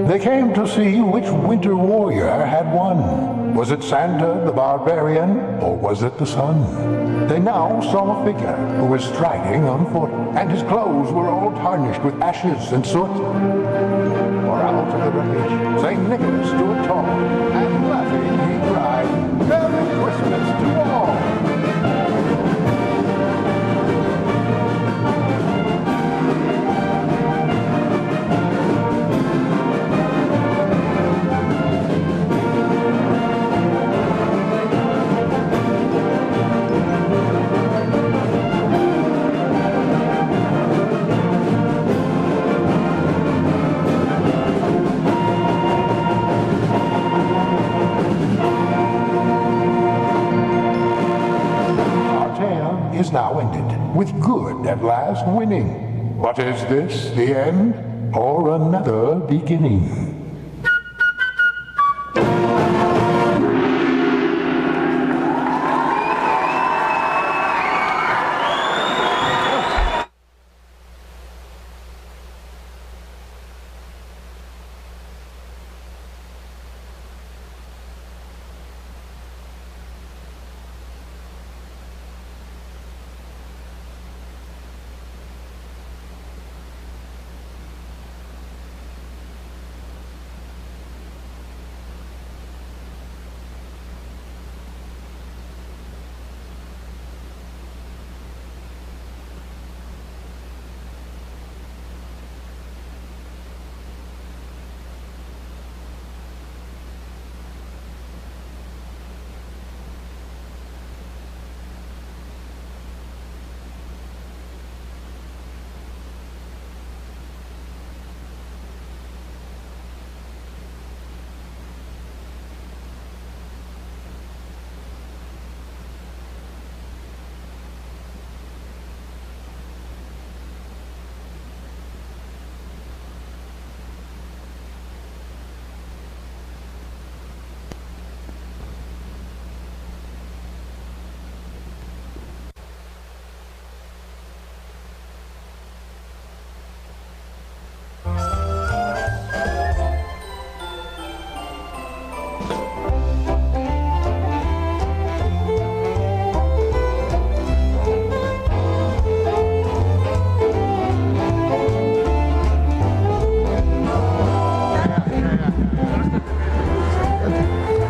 I: They came to see which winter warrior had won. Was it Santa the barbarian, or was it the sun? They now saw a figure who was striding on foot, and his clothes were all tarnished with ashes and soot. For out of the wreckage, St. Nicholas stood tall, and laughing he cried, "Merry Christmas to all!" Is now ended, with good at last winning. But is this the end, or another beginning?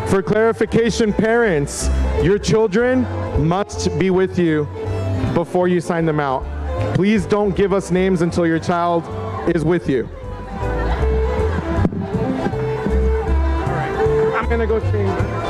C: For clarification, parents, your children must be with you before you sign them out. Please don't give us names until your child is with you. All right, I'm gonna go change.